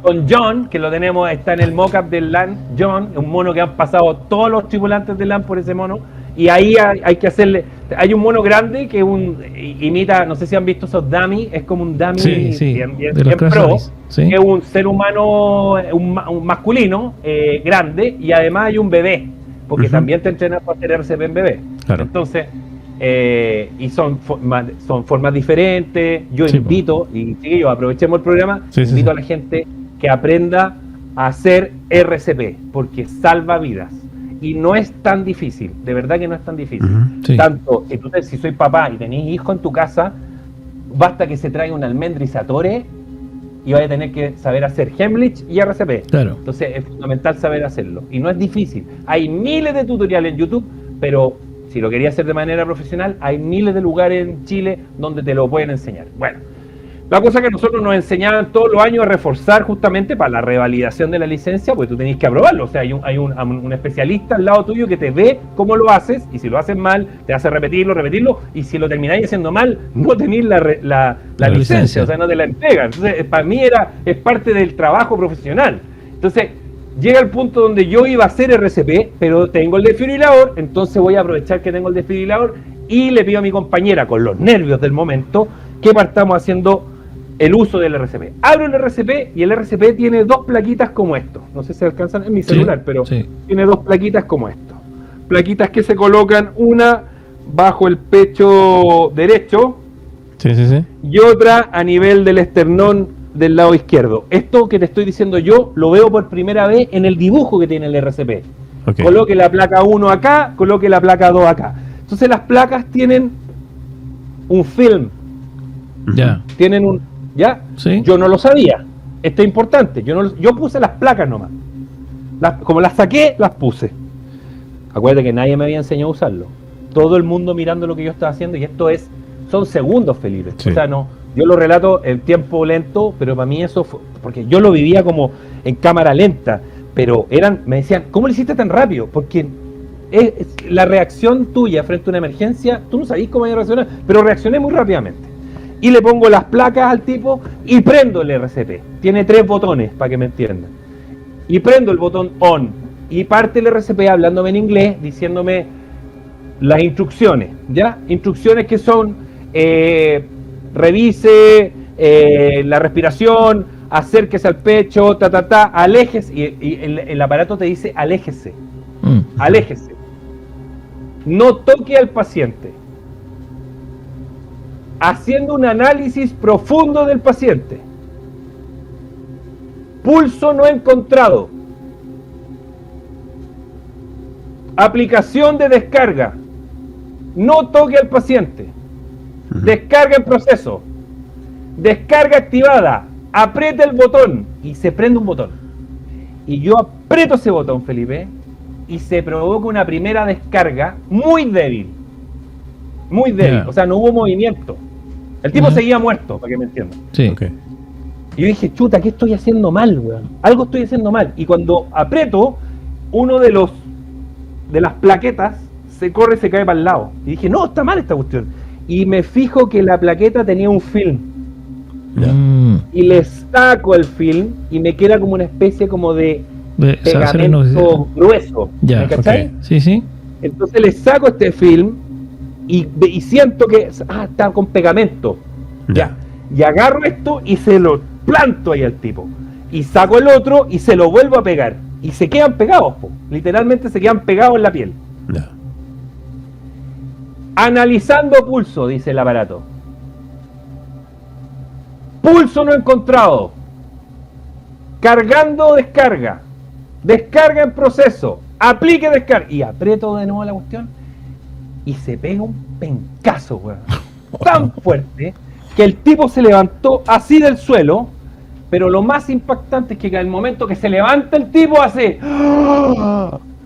Con John, que lo tenemos, está en el mock-up del LAN. John, un mono que han pasado todos los tripulantes del LAN por ese mono. Y ahí hay que hacerle... Hay un mono grande que imita, no sé si han visto esos dummy, es como un dummy bien pro, que es un ser humano, un masculino, grande, y además hay un bebé, porque también te entrenas para hacer RCP en bebé. Entonces, y son formas diferentes. Yo invito, y aprovechemos el programa, invito a la gente que aprenda a hacer RCP, porque salva vidas. Y no es tan difícil, de verdad que no es tan difícil. Tanto, entonces, si soy papá y tenéis hijo en tu casa, basta que se traiga un almendra y se atore y vaya a tener que saber hacer Heimlich y RCP. Entonces es fundamental saber hacerlo. Y no es difícil. Hay miles de tutoriales en YouTube, pero si lo querías hacer de manera profesional, hay miles de lugares en Chile donde te lo pueden enseñar. Bueno, La cosa que a nosotros nos enseñaban todos los años a reforzar justamente para la revalidación de la licencia, pues tú tenés que aprobarlo. O sea, hay un especialista al lado tuyo que te ve cómo lo haces, y si lo haces mal, te hace repetirlo, y si lo termináis haciendo mal, no tenéis la licencia, o sea, no te la entregan. Entonces, para mí es parte del trabajo profesional. Entonces, llega el punto donde yo iba a hacer RCP, pero tengo el desfibrilador, entonces voy a aprovechar que tengo el desfibrilador y le pido a mi compañera, con los nervios del momento, que partamos haciendo el uso del RCP. Abro el RCP y el RCP tiene 2 plaquitas como esto. No sé si alcanzan en mi celular, pero tiene 2 plaquitas como esto. Plaquitas que se colocan, una bajo el pecho derecho y otra a nivel del esternón del lado izquierdo. Esto que te estoy diciendo yo lo veo por primera vez en el dibujo que tiene el RCP. Okay. Coloque la placa 1 acá, coloque la placa 2 acá. Entonces las placas tienen un film. Ya. Tienen un... ¿Ya? ¿Sí? Yo no lo sabía. Esto es importante. Yo puse las placas nomás. Como las saqué, las puse. Acuérdate que nadie me había enseñado a usarlo. Todo el mundo mirando lo que yo estaba haciendo, y esto son segundos, Felipe. Sí. O sea, no, yo lo relato en tiempo lento, pero para mí eso fue, porque yo lo vivía como en cámara lenta, pero me decían, ¿cómo lo hiciste tan rápido? Porque la reacción tuya frente a una emergencia, tú no sabís cómo hay que reaccionar, pero reaccioné muy rápidamente. Y le pongo las placas al tipo y prendo el RCP. Tiene 3 botones, para que me entiendan. Y prendo el botón ON. Y parte el RCP hablándome en inglés, diciéndome las instrucciones. ¿Ya? Instrucciones que son, revise la respiración, acérquese al pecho, aléjese. Y el aparato te dice aléjese. Aléjese. No toque al paciente. Haciendo un análisis profundo del paciente. Pulso no encontrado. Aplicación de descarga. No toque al paciente. Descarga en proceso. Descarga activada. Aprieta el botón y se prende un botón. Y yo aprieto ese botón, Felipe, y se provoca una primera descarga muy débil. Muy débil. O sea, no hubo movimiento. El tipo seguía muerto, para que me entiendan. Sí. Okay. Y yo dije, chuta, ¿qué estoy haciendo mal, weón? Algo estoy haciendo mal. Y cuando aprieto, uno de las plaquetas se corre y se cae para el lado. Y dije, no, está mal esta cuestión. Y me fijo que la plaqueta tenía un film. Y le saco el film y me queda como una especie como de pegamento grueso. ¿Me cachai? Okay. Sí, sí. Entonces le saco este film y siento que está con pegamento. Ya. Y agarro esto y se lo planto ahí al tipo. Y saco el otro y se lo vuelvo a pegar. Y se quedan pegados, literalmente se quedan pegados en la piel. Analizando pulso, dice el aparato. Pulso no encontrado. Cargando descarga. Descarga en proceso. Aplique descarga. Y aprieto de nuevo la cuestión. Y se pega un pencazo, weón. Tan fuerte que el tipo se levantó así del suelo. Pero lo más impactante es que al momento que se levanta el tipo hace...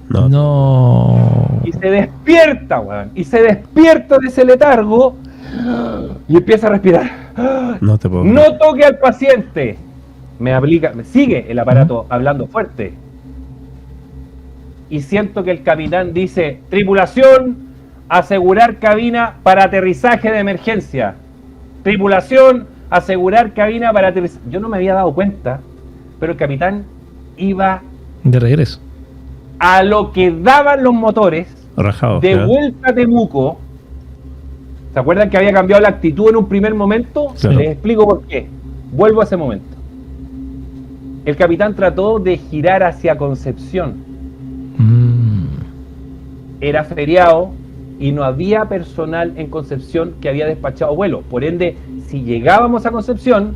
No. Y se despierta, weón. Y se despierta de ese letargo y empieza a respirar. No te puedo. No toque al paciente. Me sigue el aparato hablando fuerte. Y siento que el capitán dice: tripulación, asegurar cabina para aterrizaje de emergencia. Tripulación, asegurar cabina para aterrizaje. Yo no me había dado cuenta, pero el capitán iba de regreso a lo que daban los motores, rajado, de vuelta a Temuco. ¿Se acuerdan que había cambiado la actitud en un primer momento? Claro. Les explico por qué. Vuelvo a ese momento. El capitán trató de girar hacia Concepción. Era feriado y no había personal en Concepción que había despachado vuelo. Por ende, si llegábamos a Concepción,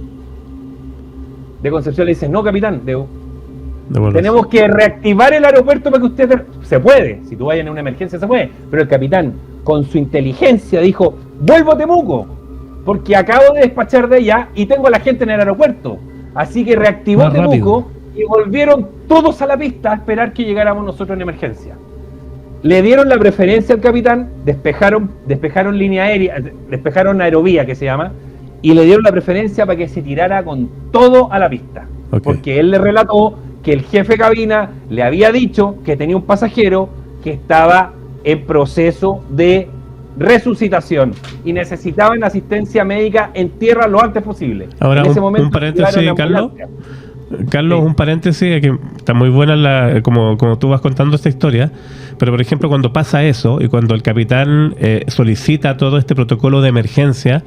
de Concepción le dicen: no, capitán, tenemos que reactivar el aeropuerto para que usted... Se puede, si tú vayas en una emergencia se puede, pero el capitán, con su inteligencia, dijo: vuelvo a Temuco, porque acabo de despachar de allá y tengo a la gente en el aeropuerto. Así que reactivó más Temuco rápido. Y volvieron todos a la pista a esperar que llegáramos nosotros en emergencia. Le dieron la preferencia al capitán, despejaron línea aérea, despejaron aerovía, que se llama, y le dieron la preferencia para que se tirara con todo a la pista. Okay. Porque él le relató que el jefe de cabina le había dicho que tenía un pasajero que estaba en proceso de resucitación y necesitaban asistencia médica en tierra lo antes posible. Ahora, en ese momento, un paréntesis, Carlos, un paréntesis, que está muy buena como tú vas contando esta historia, pero por ejemplo cuando pasa eso y cuando el capitán solicita todo este protocolo de emergencia,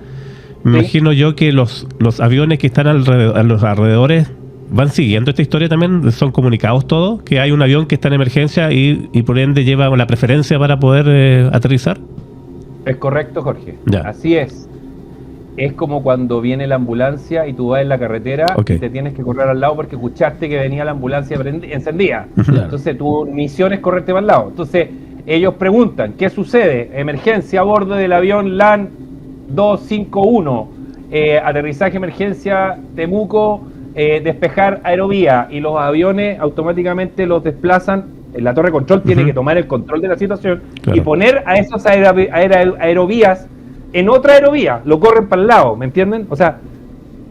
me imagino yo que los aviones que están a los alrededores van siguiendo esta historia también, son comunicados todos, que hay un avión que está en emergencia y por ende lleva la preferencia para poder aterrizar. Es correcto, Jorge. Ya. Así es. Es como cuando viene la ambulancia y tú vas en la carretera y te tienes que correr al lado porque escuchaste que venía la ambulancia encendida. Claro. Entonces tu misión es correrte para el lado. Entonces ellos preguntan, ¿qué sucede? Emergencia a bordo del avión LAN 251, aterrizaje emergencia Temuco, despejar aerovía, y los aviones automáticamente los desplazan. La torre de control tiene que tomar el control de la situación y poner a esas aerovías en otra aerovía, lo corren para el lado, ¿me entienden? O sea,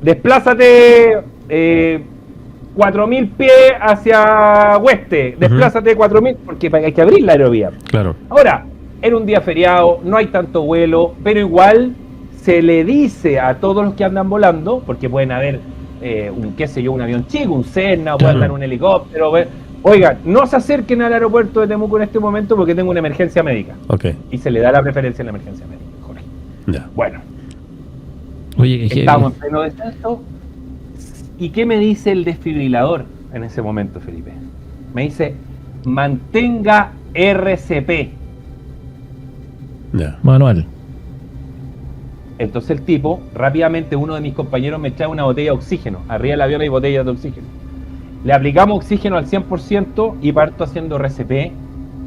desplázate 4.000 pies hacia oeste, desplázate 4.000, porque hay que abrir la aerovía. Claro. Ahora, era un día feriado, no hay tanto vuelo, pero igual se le dice a todos los que andan volando, porque pueden haber un avión chico, un Cessna, o puede andar un helicóptero, oigan, no se acerquen al aeropuerto de Temuco en este momento porque tengo una emergencia médica. Y se le da la preferencia en la emergencia médica, Jorge. Bueno. Oye, estamos en pleno descenso. ¿Y qué me dice el desfibrilador en ese momento, Felipe? Me dice, mantenga RCP. Manual. Entonces el tipo, rápidamente uno de mis compañeros me trae una botella de oxígeno. Arriba del avión hay botellas de oxígeno. Le aplicamos oxígeno al 100% y parto haciendo RCP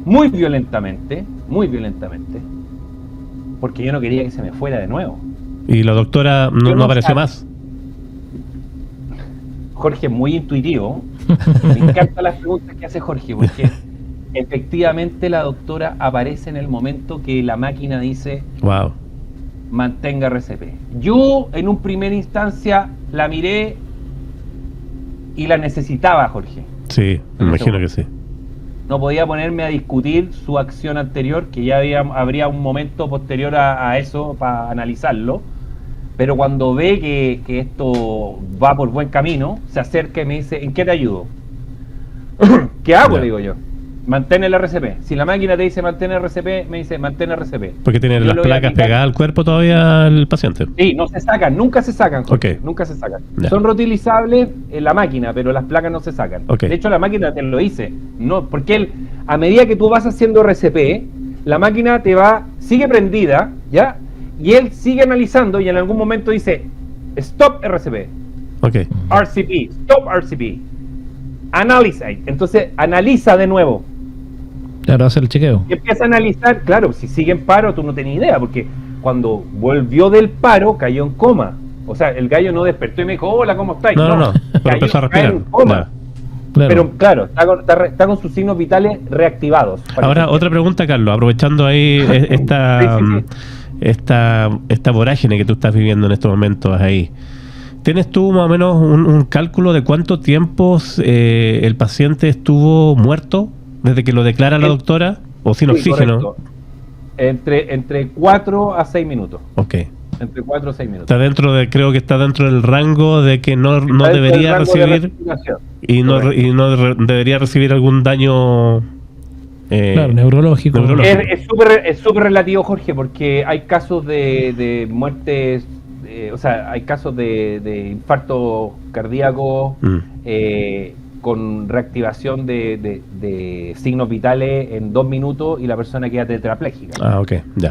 muy violentamente, porque yo no quería que se me fuera de nuevo. ¿Y la doctora no apareció más? Jorge es muy intuitivo. Me encantan las preguntas que hace Jorge, porque efectivamente la doctora aparece en el momento que la máquina dice mantenga RCP. Yo en un primera instancia la miré y la necesitaba, Jorge. Sí, me imagino que sí. No podía ponerme a discutir su acción anterior, que ya habría un momento posterior a eso para analizarlo, pero cuando ve que esto va por buen camino, se acerca y me dice, ¿en qué te ayudo? ¿Qué hago? Le digo yo. Mantén el RCP. Si la máquina te dice mantén el RCP, me dice mantén el RCP. Porque tiene las placas pegadas al cuerpo todavía el paciente. Sí, no se sacan, nunca se sacan, Jorge, nunca se sacan. Son reutilizables en la máquina, pero las placas no se sacan. De hecho, la máquina te lo dice. No, porque a medida que tú vas haciendo RCP, la máquina sigue prendida, ¿ya? Y él sigue analizando y en algún momento dice stop RCP. RCP, stop RCP. Analiza. Entonces, analiza de nuevo. Claro, hace el chequeo. Y empieza a analizar, claro, si sigue en paro, tú no tenías idea, porque cuando volvió del paro, cayó en coma. O sea, el gallo no despertó y me dijo, hola, ¿cómo estáis? No, pero empezó a respirar. En coma. Claro. Pero claro, está con sus signos vitales reactivados. Ahora, otra pregunta, Carlos, aprovechando ahí esta vorágine que tú estás viviendo en estos momentos ahí. ¿Tienes tú más o menos un cálculo de cuánto tiempo el paciente estuvo muerto desde que lo declara la doctora o sin oxígeno? Correcto. Entre 4 a 6 minutos. Entre 4 a 6 minutos. Creo que está dentro del rango de que no debería recibir y no debería recibir algún daño neurológico. Es súper relativo, Jorge, porque hay casos de muertes. O sea, hay casos de infarto cardíaco con reactivación de signos vitales en 2 minutos y la persona queda tetrapléjica.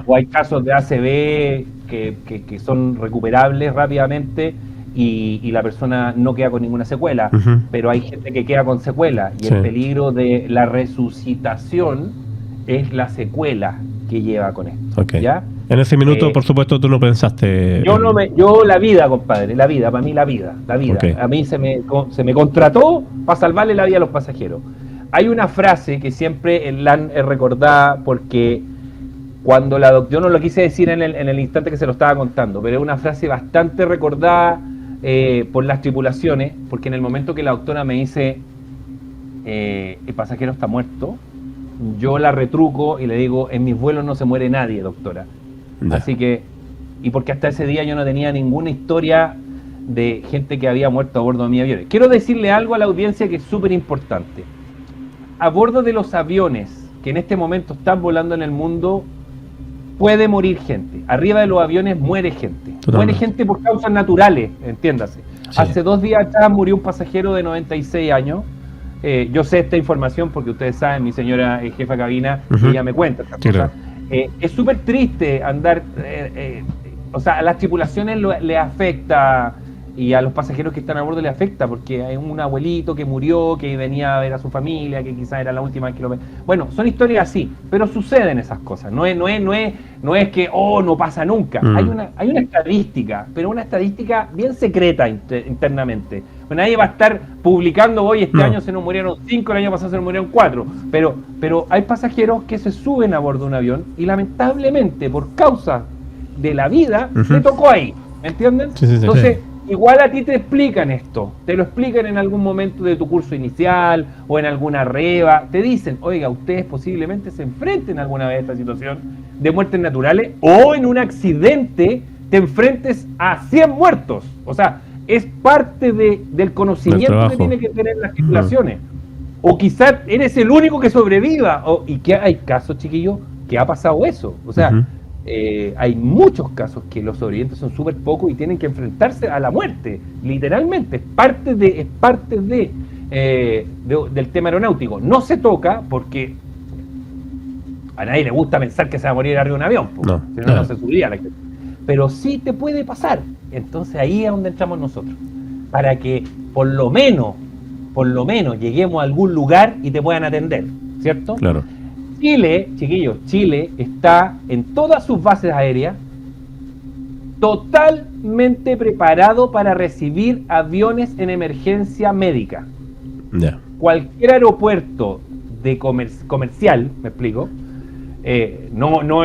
O hay casos de ACV que son recuperables rápidamente y la persona no queda con ninguna secuela, pero hay gente que queda con secuela y el peligro de la resucitación es la secuela que lleva con esto. ¿Ya? En ese minuto, por supuesto, tú no pensaste... Yo la vida, compadre, la vida, para mí la vida. A mí se me contrató para salvarle la vida a los pasajeros. Hay una frase que siempre en LAN es recordada porque cuando yo no lo quise decir en el instante que se lo estaba contando, pero es una frase bastante recordada por las tripulaciones, porque en el momento que la doctora me dice el pasajero está muerto, yo la retruco y le digo, en mis vuelos no se muere nadie, doctora. Así que, y porque hasta ese día yo no tenía ninguna historia de gente que había muerto a bordo de mi avión. Quiero decirle algo a la audiencia que es súper importante. A bordo de los aviones que en este momento están volando en el mundo, puede morir gente. Arriba de los aviones muere gente. Totalmente. Muere gente por causas naturales, entiéndase. Sí. Hace 2 días atrás murió un pasajero de 96 años. Yo sé esta información porque ustedes saben, mi señora jefa cabina, ella me cuenta estas cosas. Es súper triste andar, o sea, a las tripulaciones le afecta y a los pasajeros que están a bordo le afecta porque hay un abuelito que murió, que venía a ver a su familia, que quizás era la última vez que lo ve. Bueno, son historias así, pero suceden esas cosas. No es que, no pasa nunca. Hay una estadística, pero una estadística bien secreta internamente. Nadie va a estar publicando hoy, este año se nos murieron 5, el año pasado se nos murieron 4. Pero hay pasajeros que se suben a bordo de un avión y lamentablemente, por causa de la vida, le tocó ahí. ¿Me entienden? Sí. Entonces, igual a ti te explican esto, te lo explican en algún momento de tu curso inicial o en alguna reba, te dicen, oiga, ustedes posiblemente se enfrenten alguna vez a esta situación de muertes naturales o en un accidente te enfrentes a 100 muertos. O sea, es parte del conocimiento que tiene que tener las tripulaciones. O quizás eres el único que sobreviva. Y que hay casos, chiquillos, que ha pasado eso. O sea, hay muchos casos que los sobrevivientes son súper pocos y tienen que enfrentarse a la muerte, literalmente. Es parte del tema aeronáutico. No se toca porque a nadie le gusta pensar que se va a morir arriba de un avión, si no se subiría la gente. Pero sí te puede pasar. Entonces ahí es donde entramos nosotros, para que por lo menos lleguemos a algún lugar y te puedan atender, ¿cierto? Claro. Chile, chiquillos, Chile está en todas sus bases aéreas totalmente preparado para recibir aviones en emergencia médica. Cualquier aeropuerto de comercial, me explico, no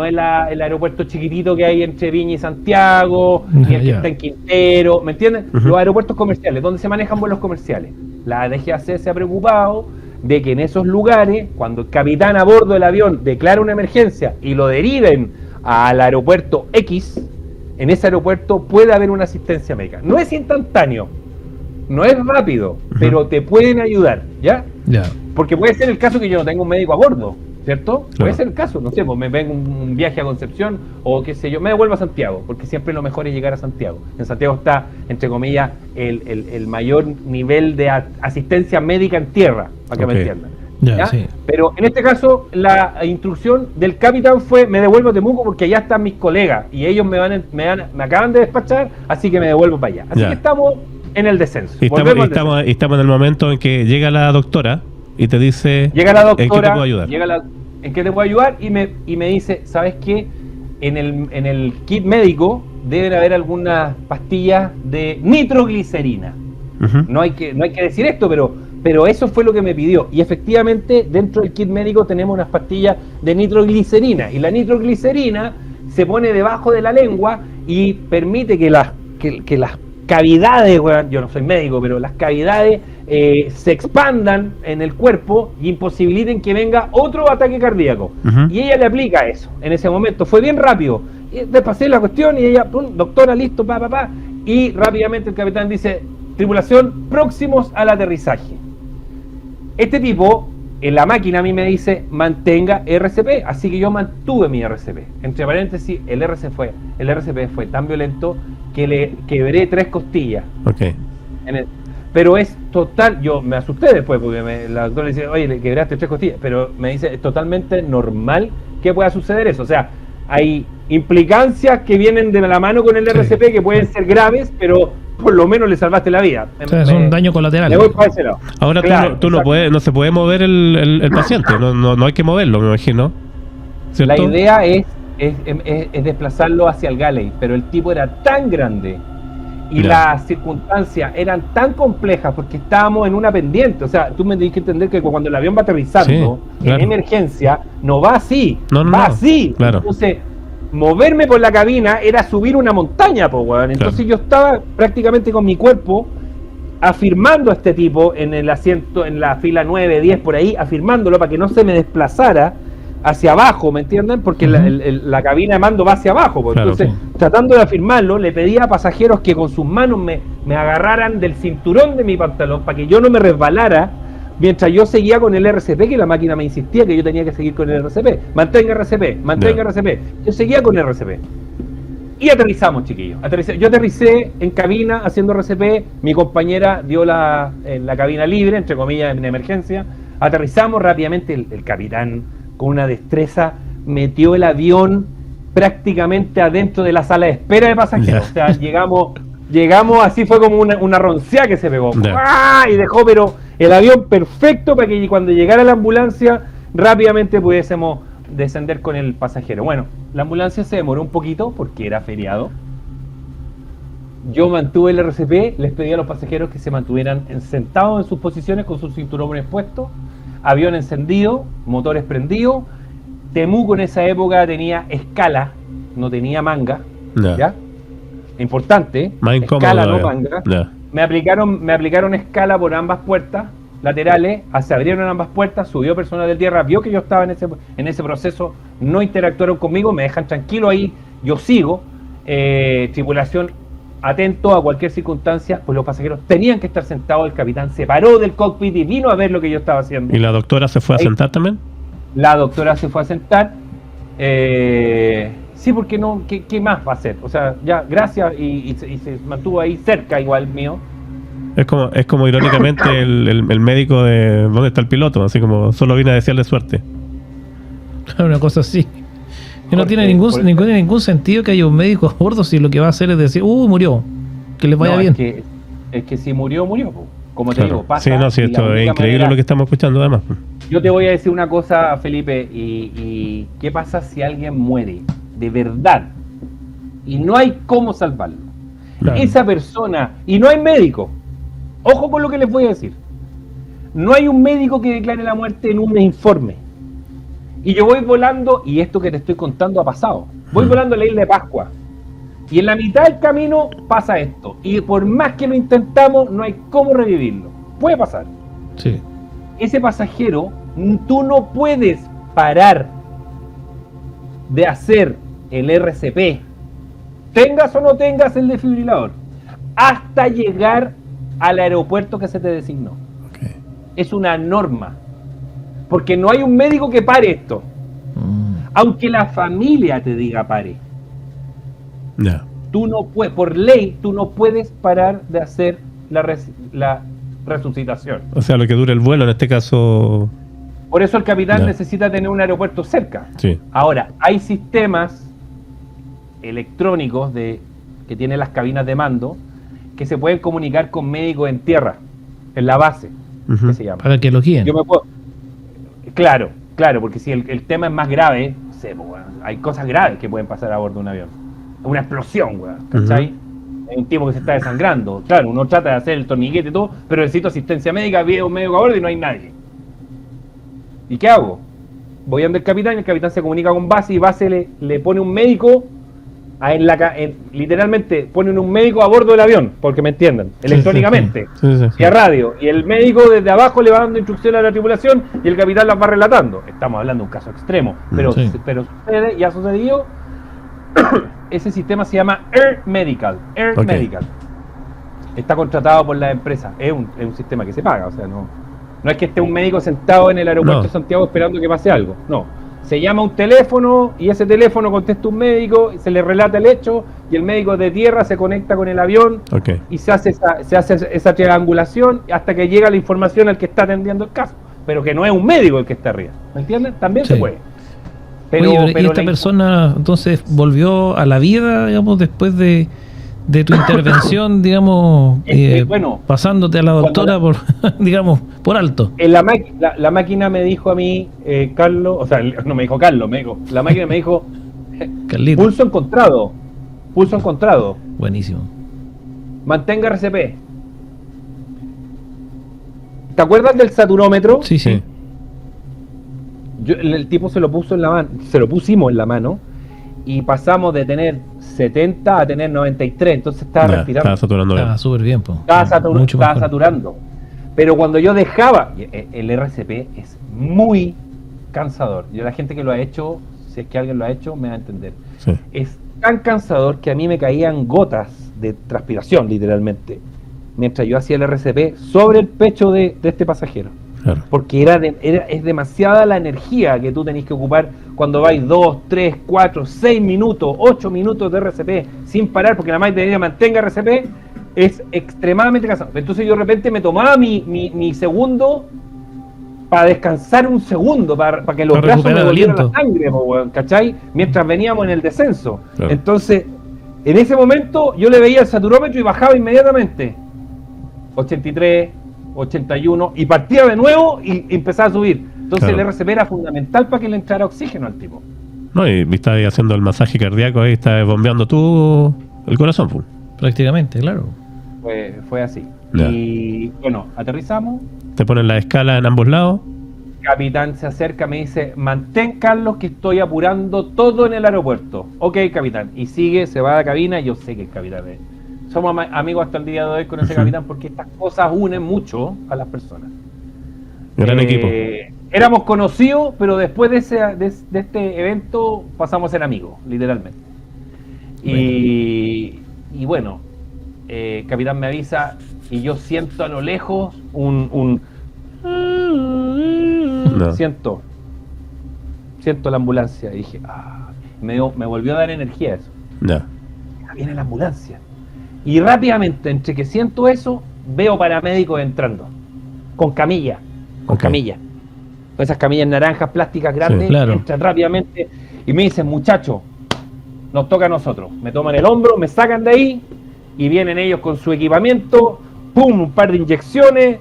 el aeropuerto chiquitito que hay entre Viña y Santiago, ni el que está en Quintero, ¿me entiendes? Los aeropuertos comerciales, donde se manejan vuelos comerciales. La DGAC se ha preocupado de que en esos lugares, cuando el capitán a bordo del avión declara una emergencia y lo deriven al aeropuerto X, en ese aeropuerto puede haber una asistencia médica. No es instantáneo, no es rápido, pero te pueden ayudar, ¿ya? Porque puede ser el caso que yo no tengo un médico a bordo, ¿cierto? Claro. Puede ser el caso, no sé, pues me vengo un viaje a Concepción o qué sé yo, me devuelvo a Santiago, porque siempre lo mejor es llegar a Santiago. En Santiago está, entre comillas, el mayor nivel de asistencia médica en tierra, para que me entiendan. Sí. Pero en este caso, la instrucción del capitán fue, me devuelvo a Temuco porque allá están mis colegas y ellos me acaban de despachar, así que me devuelvo para allá. Así que estamos en el descenso. Y estamos en el momento en que llega la doctora y te dice, llega la doctora, ¿en qué te puedo ayudar? ¿En qué te puedo ayudar? Y me dice, ¿sabes qué? En el kit médico deben haber algunas pastillas de nitroglicerina. No hay que decir esto, pero eso fue lo que me pidió. Y efectivamente, dentro del kit médico tenemos unas pastillas de nitroglicerina. Y la nitroglicerina se pone debajo de la lengua y permite que las cavidades, bueno, yo no soy médico, pero las cavidades se expandan en el cuerpo y imposibiliten que venga otro ataque cardíaco. Y ella le aplica eso en ese momento. Fue bien rápido. Le pasé la cuestión y ella, doctora, listo, y rápidamente el capitán dice, tripulación, próximos al aterrizaje. Este tipo, en la máquina a mí me dice, mantenga RCP, así que yo mantuve mi RCP. Entre paréntesis, el RCP fue tan violento que le quebré 3 costillas. Pero es total, yo me asusté después porque la doctora le dice, oye, le quebraste 3 costillas, pero me dice, es totalmente normal que pueda suceder eso. O sea, hay implicancias que vienen de la mano con el RCP que pueden ser graves, pero por lo menos le salvaste la vida. O sea, es un daño colateral. Le voy para ese lado. Ahora claro, tú no se puede mover el paciente, no hay que moverlo, me imagino. ¿Cierto? La idea es desplazarlo hacia el galley, pero el tipo era tan grande Y las circunstancias eran tan complejas porque estábamos en una pendiente. O sea, tú me tienes que entender que cuando el avión va aterrizando en emergencia, no va así, va así. Claro. Entonces, moverme por la cabina era subir una montaña, po, weón. Entonces yo estaba prácticamente con mi cuerpo afirmando a este tipo en el asiento, en la fila 9, 10, por ahí, afirmándolo para que no se me desplazara hacia abajo, ¿me entienden? Porque la cabina de mando va hacia abajo, pues. Claro, entonces, tratando de afirmarlo, le pedía a pasajeros que con sus manos me agarraran del cinturón de mi pantalón para que yo no me resbalara, mientras yo seguía con el RCP, que la máquina me insistía que yo tenía que seguir con el RCP. Mantenga RCP, mantenga RCP. Yo seguía con el RCP. Y aterrizamos, chiquillos. Yo aterricé en cabina haciendo RCP, mi compañera dio la cabina libre, entre comillas, en emergencia. Aterrizamos rápidamente, el capitán, con una destreza, metió el avión prácticamente adentro de la sala de espera de pasajeros. O sea, llegamos, así fue como una roncea que se pegó. Y dejó, pero el avión perfecto para que cuando llegara la ambulancia, rápidamente pudiésemos descender con el pasajero. Bueno, la ambulancia se demoró un poquito porque era feriado. Yo mantuve el RCP, les pedí a los pasajeros que se mantuvieran sentados en sus posiciones con sus cinturones puestos, avión encendido, motores prendidos. Temuco en esa época tenía escala, no tenía manga, ¿ya? Importante, escala, no manga. Me aplicaron escala por ambas puertas laterales, se abrieron ambas puertas, subió personal de tierra, vio que yo estaba en ese proceso, no interactuaron conmigo, me dejan tranquilo ahí, yo sigo, tripulación atento a cualquier circunstancia, pues los pasajeros tenían que estar sentados, el capitán se paró del cockpit y vino a ver lo que yo estaba haciendo. ¿Y la doctora se fue a sentar también? La doctora se fue a sentar, sí, porque no, ¿qué más va a hacer? O sea, ya, gracias, y se mantuvo ahí cerca igual mío. Es como irónicamente el médico de ¿dónde está el piloto? Así como solo vine a desearle suerte. Una cosa así. Que no tiene ningún sentido que haya un médico a bordo si lo que va a hacer es decir, murió, que les vaya bien. Es que si murió, como te digo, pasa. Sí, esto es increíble lo que estamos escuchando además. Yo te voy a decir una cosa, Felipe, y ¿qué pasa si alguien muere de verdad y no hay cómo salvarlo? Claro. Esa persona, y no hay médico, ojo con lo que les voy a decir, no hay un médico que declare la muerte en un informe. Y yo voy volando, y esto que te estoy contando ha pasado, voy volando a la isla de Pascua, y en la mitad del camino pasa esto, y por más que lo intentamos, no hay cómo revivirlo. Puede pasar. Sí. Ese pasajero, tú no puedes parar de hacer el RCP, tengas o no tengas el desfibrilador, hasta llegar al aeropuerto que se te designó. Okay. Es una norma, porque no hay un médico que pare esto, aunque la familia te diga pare. No. Tú no puedes, por ley, tú no puedes parar de hacer la resucitación. O sea, lo que dura el vuelo, en este caso. Por eso el capitán necesita tener un aeropuerto cerca. Sí. Ahora, hay sistemas electrónicos que tienen las cabinas de mando que se pueden comunicar con médicos en tierra, en la base, que se llama. Para que lo guíen. Claro, porque si el tema es más grave, hay cosas graves que pueden pasar a bordo de un avión. Una explosión, ¿cachai? Hay un tipo que se está desangrando. Claro, uno trata de hacer el torniquete y todo, pero necesito asistencia médica, veo un médico a bordo y no hay nadie. ¿Y qué hago? Voy a donde el capitán se comunica con base y base le pone un médico literalmente ponen un médico a bordo del avión, porque me entiendan, electrónicamente, sí. Y a radio, y el médico desde abajo le va dando instrucciones a la tripulación y el capitán las va relatando. Estamos hablando de un caso extremo, pero sucede y ha sucedido. Ese sistema se llama Air Medical. Medical está contratado por la empresa, es un sistema que se paga, o sea, no es que esté un médico sentado en el aeropuerto de Santiago esperando que pase algo, no. Se llama un teléfono y ese teléfono contesta un médico, y se le relata el hecho y el médico de tierra se conecta con el avión y se hace esa triangulación hasta que llega la información al que está atendiendo el caso, pero que no es un médico el que está arriba, ¿me entienden? También se puede. Pero ¿y esta persona entonces volvió a la vida, digamos, después de tu intervención, digamos, pasándote a la doctora por, digamos, por alto? La máquina me dijo a mí, Carlos, o sea, no me dijo Carlos, la máquina me dijo Carlito. Pulso encontrado. Buenísimo. mantenga RCP. ¿Te acuerdas del saturómetro? Sí. El tipo se lo puso en la mano, se lo pusimos en la mano y pasamos de tener 70 a tener 93, entonces estaba respirando. Estaba saturando bien. Estaba súper bien, po. Estaba saturando. Pero cuando yo dejaba, el RCP es muy cansador. Yo, la gente que lo ha hecho, si es que alguien lo ha hecho, me va a entender. Sí. Es tan cansador que a mí me caían gotas de transpiración, literalmente, mientras yo hacía el RCP sobre el pecho de este pasajero. Claro. Porque es demasiada la energía que tú tenés que ocupar cuando vais 2, 3, 4, 6 minutos, 8 minutos de RCP sin parar, porque la máquina mantenga RCP, es extremadamente cansado. Entonces yo de repente me tomaba mi segundo para descansar un segundo, para que los brazos me volvieran la sangre, ¿cachai? Mientras veníamos en el descenso. Claro. Entonces, en ese momento yo le veía el saturómetro y bajaba inmediatamente. 83, 81, y partía de nuevo y empezaba a subir. Entonces claro. El RCP era fundamental para que le entrara oxígeno al tipo. No, y está ahí haciendo el masaje cardíaco, ahí está bombeando tú el corazón. Pues. Prácticamente, claro. Fue así. Ya. Y bueno, aterrizamos. Te ponen la escala en ambos lados. Capitán se acerca, me dice, mantén, Carlos, que estoy apurando todo en el aeropuerto. Ok, capitán. Y sigue, se va a la cabina, y yo sé que el capitán es... Somos amigos hasta el día de hoy con ese capitán, porque estas cosas unen mucho a las personas. Gran equipo. Éramos conocidos, pero después de este evento pasamos a ser amigos, literalmente. Y bueno, capitán me avisa y yo siento a lo lejos un no. Siento la ambulancia y dije, me volvió a dar energía eso. No. Viene la ambulancia. Y rápidamente, entre que siento eso, veo paramédicos entrando. Con camilla. Con esas camillas naranjas, plásticas grandes, sí, claro. Entran rápidamente y me dicen, muchachos, nos toca a nosotros. Me toman el hombro, me sacan de ahí y vienen ellos con su equipamiento, pum, un par de inyecciones,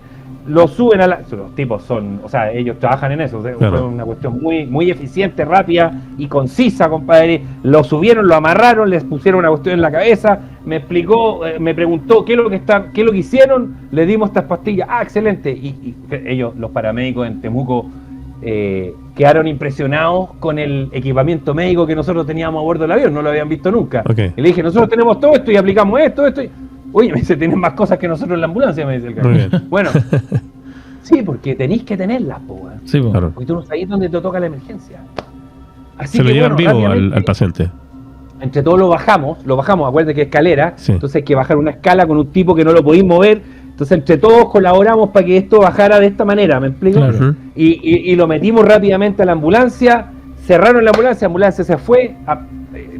lo suben a los tipos son, o sea, ellos trabajan en eso, claro. Fue una cuestión muy, muy eficiente, rápida y concisa, compadre. Lo subieron, lo amarraron, les pusieron una cuestión en la cabeza, me explicó, me preguntó qué es lo que hicieron, le dimos estas pastillas, excelente. Y ellos, los paramédicos en Temuco, quedaron impresionados con el equipamiento médico que nosotros teníamos a bordo del avión, no lo habían visto nunca. Okay. Y le dije, nosotros tenemos todo esto y aplicamos esto. Oye, me dice, tienen más cosas que nosotros en la ambulancia, me dice el capitán. Bueno, sí, porque tenéis que tenerlas, sí, claro. Porque tú no sabes dónde te toca la emergencia. Así se lo llevan vivo al paciente. Entre todos lo bajamos, acuérdate que es escalera, sí. Entonces hay que bajar una escala con un tipo que no lo podéis mover. Entonces entre todos colaboramos para que esto bajara de esta manera, ¿me explico? Claro. Y lo metimos rápidamente a la ambulancia, cerraron la ambulancia se fue,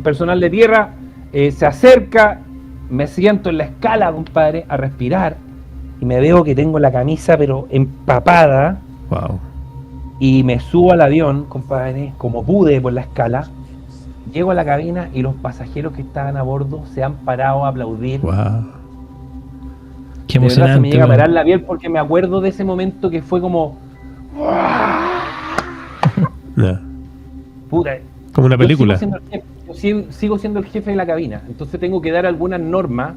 personal de tierra se acerca, me siento en la escala, compadre, a respirar y me veo que tengo la camisa pero empapada. Wow. Y me subo al avión, compadre, como pude por la escala. Llego a la cabina y los pasajeros que estaban a bordo se han parado a aplaudir. Wow. Qué emocionante. Se me llega a parar la piel porque me acuerdo de ese momento que fue como... No. Puta. Como una película. Sigo siendo el jefe de la cabina, entonces tengo que dar algunas normas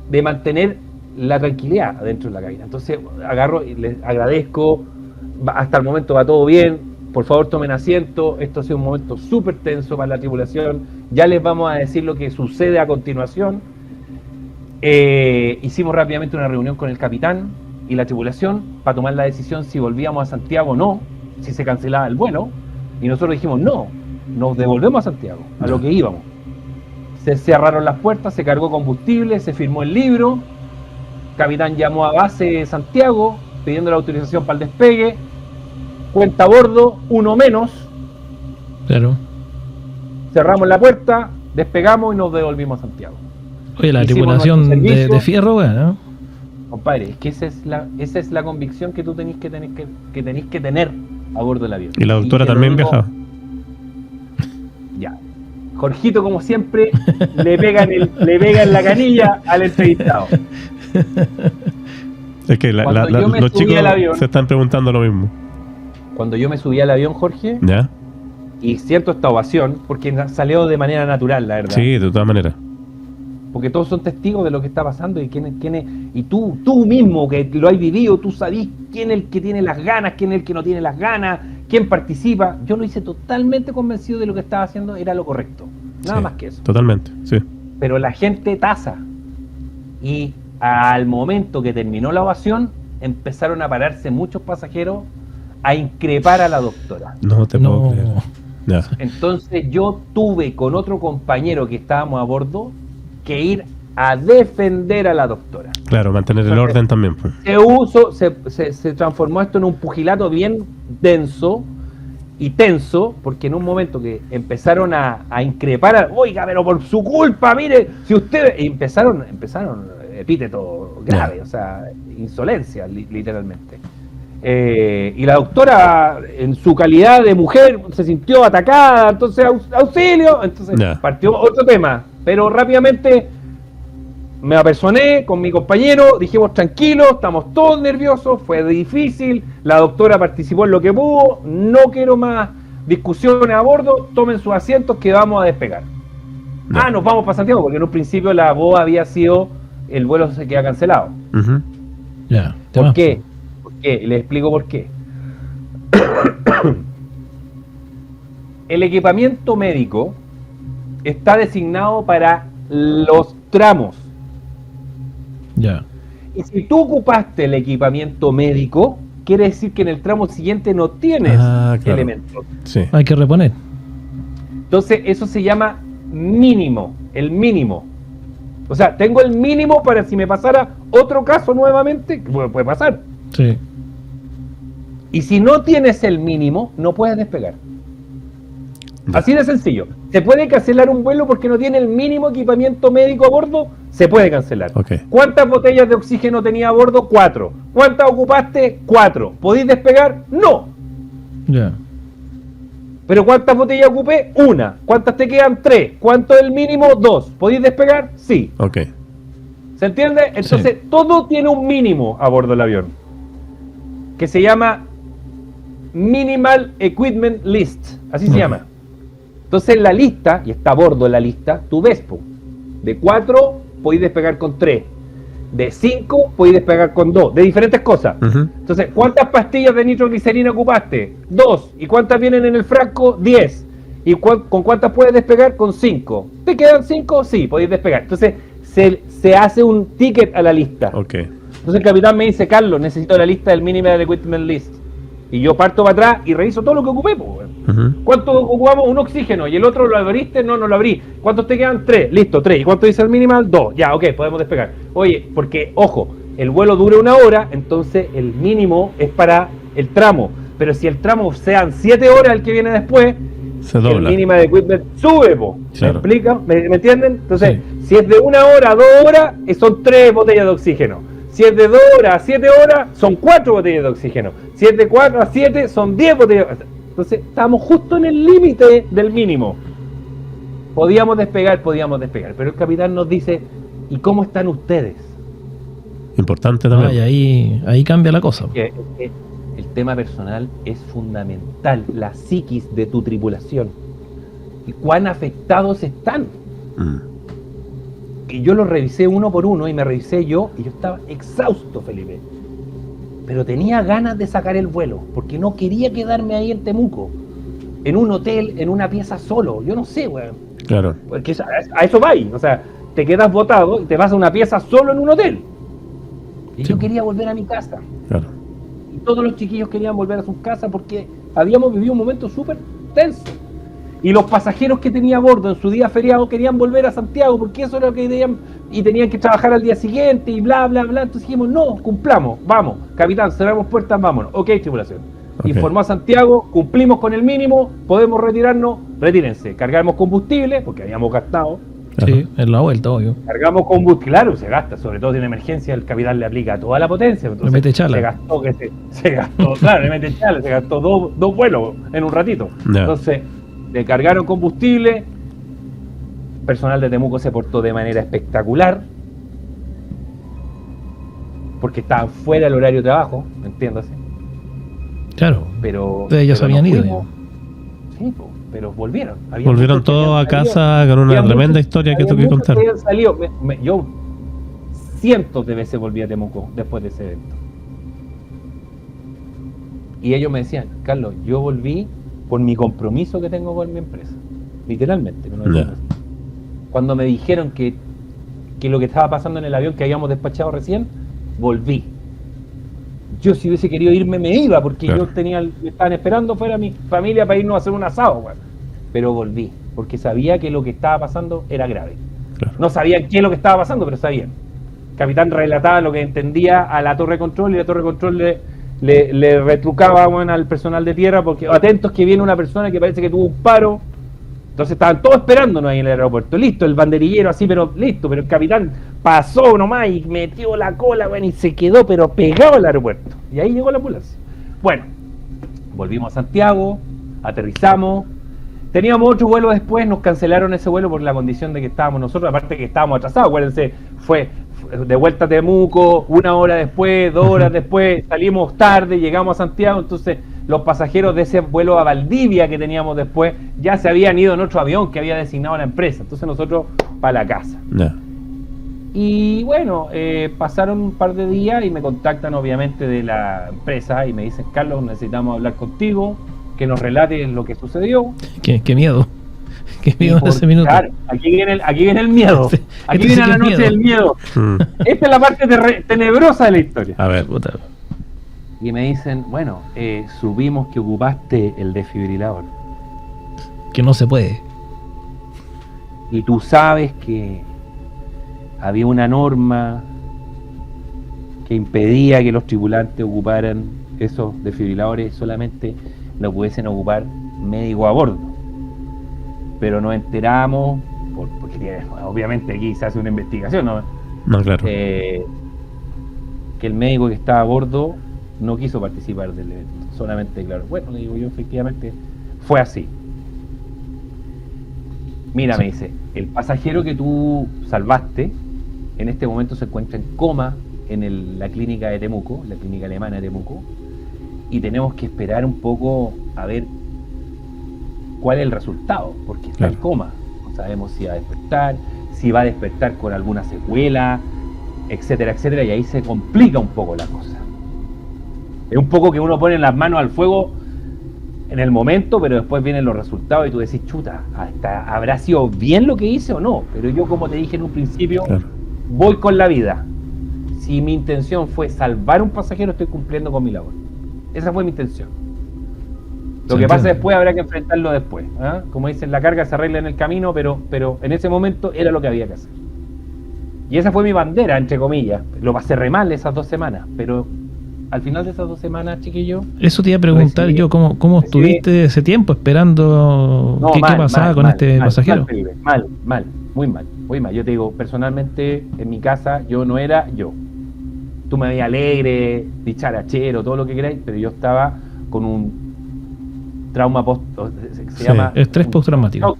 de mantener la tranquilidad adentro de la cabina. Entonces agarro y les agradezco, hasta el momento va todo bien, por favor tomen asiento, esto ha sido un momento súper tenso para la tripulación, ya les vamos a decir lo que sucede a continuación. Hicimos rápidamente una reunión con el capitán y la tripulación para tomar la decisión si volvíamos a Santiago o no, si se cancelaba el vuelo, y nosotros dijimos no, nos devolvemos a Santiago, a lo que íbamos. Se cerraron las puertas, se cargó combustible, se firmó el libro, capitán llamó a base de Santiago pidiendo la autorización para el despegue, cuenta a bordo, uno menos. Claro. Cerramos la puerta, despegamos y nos devolvimos a Santiago. Oye, la tripulación de fierro, güey, ¿no? Compadre, es que esa es la convicción que tú tenés que tener a bordo del avión. Y la doctora también viajaba. Ya. Jorgito, como siempre, le pega en la canilla al entrevistado. Es que los chicos se están preguntando lo mismo. Cuando yo me subí al avión, Jorge, ¿ya? Y siento esta ovación, porque salió de manera natural, la verdad. Sí, de todas maneras. porque todos son testigos de lo que está pasando y y tú mismo que lo has vivido, tú sabés quién es el que tiene las ganas, quién es el que no tiene las ganas, quién participa. Yo lo hice totalmente convencido de lo que estaba haciendo era lo correcto, nada más que eso. Totalmente, sí. Pero la gente tasa, y al momento que terminó la ovación empezaron a pararse muchos pasajeros a increpar a la doctora. No te puedo creer. Ya. Entonces yo tuve con otro compañero que estábamos a bordo que ir a defender a la doctora. Claro, mantener el orden también. Pues. Se transformó esto en un pugilato bien denso y tenso, porque en un momento que empezaron a increpar, oiga, pero por su culpa, mire, si ustedes... Empezaron epíteto grave, o sea, insolencia, literalmente. Y la doctora, en su calidad de mujer, se sintió atacada, entonces auxilio, entonces partió otro tema, pero rápidamente me apersoné con mi compañero, dijimos tranquilos, estamos todos nerviosos, fue difícil, la doctora participó en lo que pudo, no quiero más discusiones a bordo, tomen sus asientos que vamos a despegar. Nos vamos para Santiago, porque en un principio la voz había sido, el vuelo se queda cancelado. ¿Por qué? Les explico por qué. El equipamiento médico está designado para los tramos. Y si tú ocupaste el equipamiento médico, quiere decir que en el tramo siguiente no tienes elementos. Sí. Hay que reponer. Entonces eso se llama mínimo, el mínimo. O sea, tengo el mínimo para si me pasara otro caso nuevamente, puede pasar. Sí. Y si no tienes el mínimo, no puedes despegar. Así de sencillo. ¿Se puede cancelar un vuelo porque no tiene el mínimo equipamiento médico a bordo? Se puede cancelar. ¿Cuántas botellas de oxígeno tenía a bordo? 4. ¿Cuántas ocupaste? 4. ¿Podéis despegar? No. ¿Pero cuántas botellas ocupé? 1. ¿Cuántas te quedan? 3. ¿Cuánto es el mínimo? 2. ¿Podéis despegar? Sí. ¿Se entiende? Entonces, todo tiene un mínimo a bordo del avión, que se llama Minimal Equipment List, así se llama. Entonces la lista, y está a bordo de la lista, tú ves, de 4 podéis despegar con 3, de 5 podéis despegar con 2, de diferentes cosas. Entonces, ¿cuántas pastillas de nitroglicerina ocupaste? 2. ¿Y cuántas vienen en el frasco? 10. ¿Y con cuántas puedes despegar? Con 5. ¿Te quedan 5? Sí, podéis despegar. Entonces se hace un ticket a la lista. Entonces el capitán me dice, Carlos, necesito la lista del Minimal Equipment List. Y yo parto para atrás y reviso todo lo que ocupé. ¿Cuánto ocupamos? Un oxígeno. ¿Y el otro lo abriste? No lo abrí. ¿Cuántos te quedan? 3. Listo, 3. ¿Y cuánto dice el minimal? 2. Ya, podemos despegar. Oye, porque, ojo, el vuelo dura 1 hora, entonces el mínimo es para el tramo. Pero si el tramo sean 7 horas el que viene después, se dobla. El minimal equipment sube, ¿Me explica? ¿Me entienden? Entonces, si es de 1 hora a 2 horas, son 3 botellas de oxígeno. Si es de 2 horas a 7 horas, son 4 botellas de oxígeno. Si es de 4 a 7, son 10 botellas. Entonces, estamos justo en el límite del mínimo. Podíamos despegar. Pero el capitán nos dice, ¿y cómo están ustedes? Importante también. Y ahí cambia la cosa. El tema personal es fundamental. La psiquis de tu tripulación. Y cuán afectados están. Y yo los revisé uno por uno y me revisé yo y yo estaba exhausto, Felipe. Pero tenía ganas de sacar el vuelo porque no quería quedarme ahí en Temuco, en un hotel, en una pieza solo. Yo no sé, weón. Claro. Porque a eso va ahí. O sea, te quedas botado y te vas a una pieza solo en un hotel. Y yo quería volver a mi casa. Claro. Y todos los chiquillos querían volver a sus casas porque habíamos vivido un momento súper tenso. Y los pasajeros que tenía a bordo en su día feriado querían volver a Santiago porque eso era lo que querían y tenían que trabajar al día siguiente y bla, bla, bla. Entonces dijimos, no, cumplamos, vamos, capitán, cerramos puertas, vámonos. Ok, tripulación. Informó a Santiago, cumplimos con el mínimo, podemos retirarnos, retírense. Cargamos combustible, porque habíamos gastado. Sí, en la vuelta, obvio. Cargamos combustible, claro, se gasta, sobre todo si en emergencia el capitán le aplica toda la potencia. Entonces, le mete chala. Se gastó, claro, le mete chala, se gastó dos vuelos en un ratito. Entonces, le cargaron combustible, personal de Temuco se portó de manera espectacular, porque estaban fuera del horario de trabajo, entiéndase. Claro, pero ellos habían ido. Sí, pero volvieron. Volvieron todos a casa con una tremenda historia que tuve que contar. Yo cientos de veces volví a Temuco después de ese evento. Y ellos me decían, Carlos, yo volví por mi compromiso que tengo con mi empresa. Literalmente. Cuando me dijeron que lo que estaba pasando en el avión que habíamos despachado recién, volví. Yo si hubiese querido irme me iba, porque yo me estaban esperando fuera mi familia para irnos a hacer un asado, bueno. Pero volví, porque sabía que lo que estaba pasando era grave. No sabían qué es lo que estaba pasando, pero sabían. El capitán relataba lo que entendía a la torre de control, y la torre de control le retrucaba, bueno, al personal de tierra, porque atentos que viene una persona que parece que tuvo un paro. Entonces estaban todos esperándonos ahí en el aeropuerto, listo, el banderillero así, pero listo, pero el capitán pasó nomás y metió la cola, bueno, y se quedó pero pegado al aeropuerto. Y ahí llegó la ambulancia. Bueno, volvimos a Santiago, aterrizamos, teníamos otro vuelo después, nos cancelaron ese vuelo por la condición de que estábamos nosotros, aparte que estábamos atrasados, acuérdense, fue de vuelta a Temuco, 1 hora después, 2 horas después, salimos tarde, llegamos a Santiago, entonces los pasajeros de ese vuelo a Valdivia que teníamos después ya se habían ido en otro avión que había designado la empresa, entonces nosotros para la casa. Y bueno, pasaron un par de días y me contactan obviamente de la empresa y me dicen, Carlos, necesitamos hablar contigo, que nos relates lo que sucedió. Qué miedo. Qué miedo en ese minuto. Claro, aquí viene el miedo. Aquí viene la noche del miedo. Esta es la parte tenebrosa de la historia. A ver, y me dicen, bueno, supimos que ocupaste el desfibrilador. Que no se puede. Y tú sabes que había una norma que impedía que los tripulantes ocuparan esos desfibriladores, solamente lo pudiesen ocupar médico a bordo. Pero nos enteramos, porque obviamente aquí se hace una investigación, ¿no? No, claro. Que el médico que estaba a bordo no quiso participar del evento, solamente, claro, bueno, le digo yo, efectivamente fue así. Mira, sí. Me dice, el pasajero que tú salvaste en este momento se encuentra en coma en la clínica de Temuco, la clínica alemana de Temuco, y tenemos que esperar un poco a ver cuál es el resultado, porque está en coma, no sabemos si va a despertar con alguna secuela, etcétera, etcétera, y ahí se complica un poco la cosa. Es un poco que uno pone las manos al fuego en el momento, pero después vienen los resultados y tú decís, chuta, ¿habrá sido bien lo que hice o no? Pero yo, como te dije en un principio, voy con la vida. Si mi intención fue salvar a un pasajero, estoy cumpliendo con mi labor. Esa fue mi intención. Lo que pasa después habrá que enfrentarlo después, ¿eh? Como dicen, la carga se arregla en el camino, pero en ese momento era lo que había que hacer. Y esa fue mi bandera, entre comillas. Lo pasé re mal esas 2 semanas, pero al final de esas 2 semanas, chiquillo... Eso te iba a preguntar yo, ¿cómo estuviste ese tiempo esperando qué pasaba con este pasajero? Mal, muy mal. Yo te digo, personalmente, en mi casa, yo no era yo. Tú me veías alegre, dicharachero, todo lo que queráis, pero yo estaba con un trauma se llama estrés postraumático.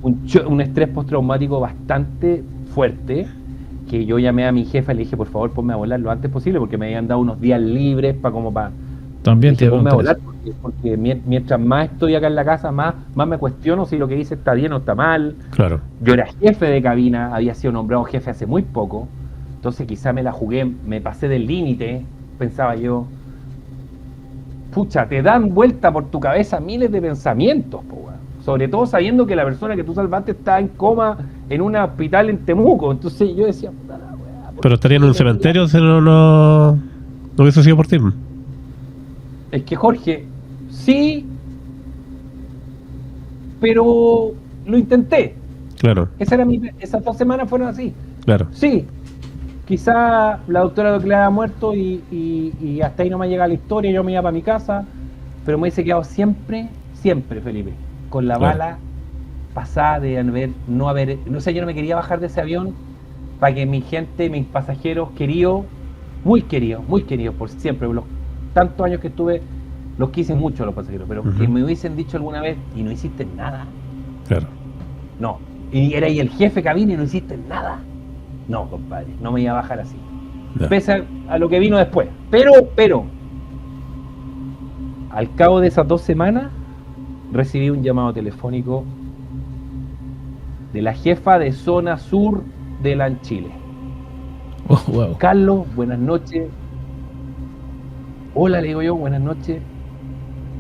Un estrés postraumático bastante fuerte, que yo llamé a mi jefa y le dije, por favor, ponme a volar lo antes posible, porque me habían dado unos días libres para también te ponme a volar, porque mientras más estoy acá en la casa, más me cuestiono si lo que hice está bien o está mal. Claro. Yo era jefe de cabina, había sido nombrado jefe hace muy poco, entonces quizá me la jugué, me pasé del límite, pensaba yo. Pucha, te dan vuelta por tu cabeza miles de pensamientos, sobre todo sabiendo que la persona que tú salvaste está en coma en un hospital en Temuco. Entonces yo decía, puta la weá. Pero estaría en un cementerio si no hubiese sido por ti. Es que, Jorge, sí, pero lo intenté. Claro. Esas 2 semanas fueron así. Claro. Sí. Quizá la doctora declaraba muerto y hasta ahí no me llega la historia, yo me iba para mi casa, pero me hubiese quedado siempre, Felipe, con la bala pasada de no sé, yo no me quería bajar de ese avión para que mi gente, mis pasajeros queridos, muy queridos por siempre, los tantos años que estuve, los quise mucho a los pasajeros, pero que me hubiesen dicho alguna vez, y no hiciste nada. Claro. No, y era ahí el jefe de cabina y no hiciste nada. No, compadre, no me iba a bajar así. Pese a lo que vino después. Pero, al cabo de esas 2 semanas, recibí un llamado telefónico de la jefa de zona sur de LAN Chile. Oh, wow. Carlos, buenas noches. Hola, le digo yo, buenas noches.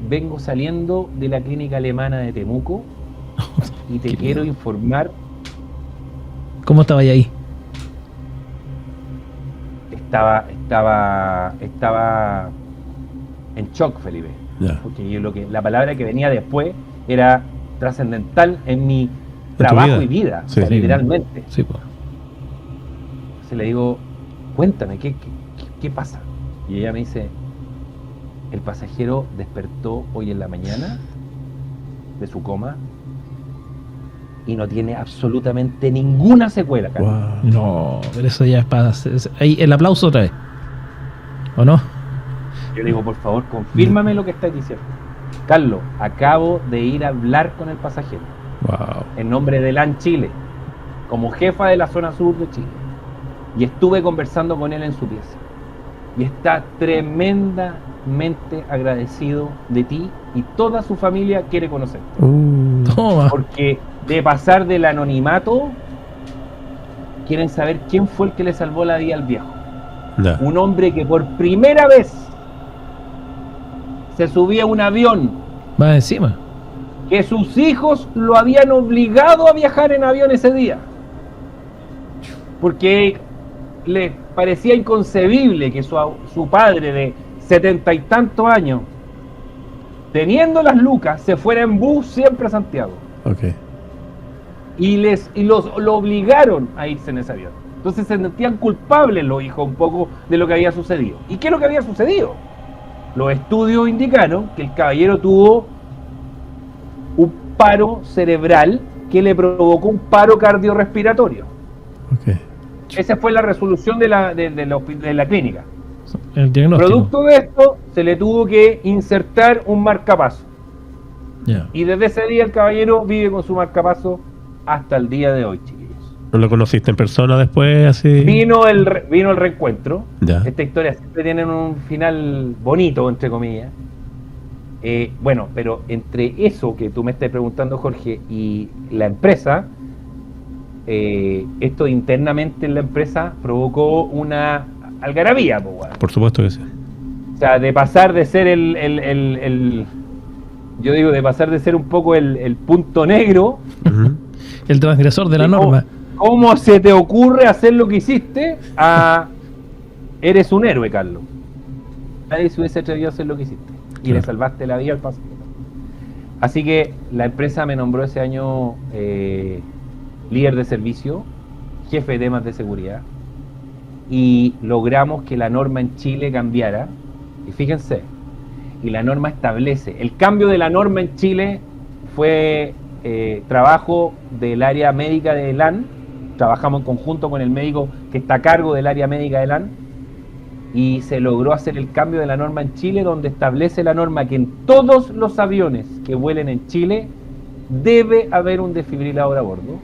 Vengo saliendo de la clínica alemana de Temuco y te quiero informar. ¿Cómo estaba ahí? Estaba en shock, Felipe. Ya. Porque yo la palabra que venía después era trascendental en mi trabajo y vida, Sí. o sea, literalmente. Sí, pues. Entonces le digo, cuéntame, ¿qué pasa? Y ella me dice, el pasajero despertó hoy en la mañana de su coma y no tiene absolutamente ninguna secuela, Carlos. Wow. No, pero eso ya es para... Ahí el aplauso otra vez. ¿O no? Yo le digo, por favor, confírmame lo que estás diciendo. Carlos, acabo de ir a hablar con el pasajero Wow. en nombre de LAN Chile, como jefa de la zona sur de Chile. Y estuve conversando con él en su pieza. Y está tremendamente agradecido de ti y toda su familia quiere conocerte. Toma. Porque de pasar del anonimato, quieren saber quién fue el que le salvó la vida al viejo. Ya. Un hombre que por primera vez se subía a un avión, Va encima. que sus hijos lo habían obligado a viajar en avión ese día. Porque le parecía inconcebible que su padre de 70 y tantos años, teniendo las lucas, se fuera en bus siempre a Santiago. Okay. Lo obligaron a irse en ese avión. Entonces se sentían culpables los hijos un poco de lo que había sucedido. ¿Y qué es lo que había sucedido? Los estudios indicaron que el caballero tuvo un paro cerebral que le provocó un paro cardiorrespiratorio. Okay. Esa fue la resolución de la clínica. El diagnóstico. Producto de esto, se le tuvo que insertar un marcapaso. Ya. Y desde ese día el caballero vive con su marcapaso hasta el día de hoy, chiquillos. ¿No lo conociste en persona después? Así. Vino el reencuentro. Ya. Esta historia siempre tiene un final bonito, entre comillas. Bueno, pero entre eso que tú me estás preguntando, Jorge, y la empresa, esto internamente en la empresa provocó una algarabía, po, bueno. Por supuesto que sí. O sea, de pasar de ser yo digo, de pasar de ser un poco el punto negro. Uh-huh. El transgresor de la norma. ¿Cómo se te ocurre hacer lo que hiciste? Eres un héroe, Carlos. Nadie se hubiese atrevido a hacer lo que hiciste. Y Claro. le salvaste la vida al pasajero. Así que la empresa me nombró ese año líder de servicio, jefe de temas de seguridad, y logramos que la norma en Chile cambiara. Y fíjense, y la norma establece, el cambio de la norma en Chile fue trabajo del área médica de LAN. Trabajamos en conjunto con el médico que está a cargo del área médica de LAN, y se logró hacer el cambio de la norma en Chile, donde establece la norma que en todos los aviones que vuelen en Chile debe haber un desfibrilador a bordo,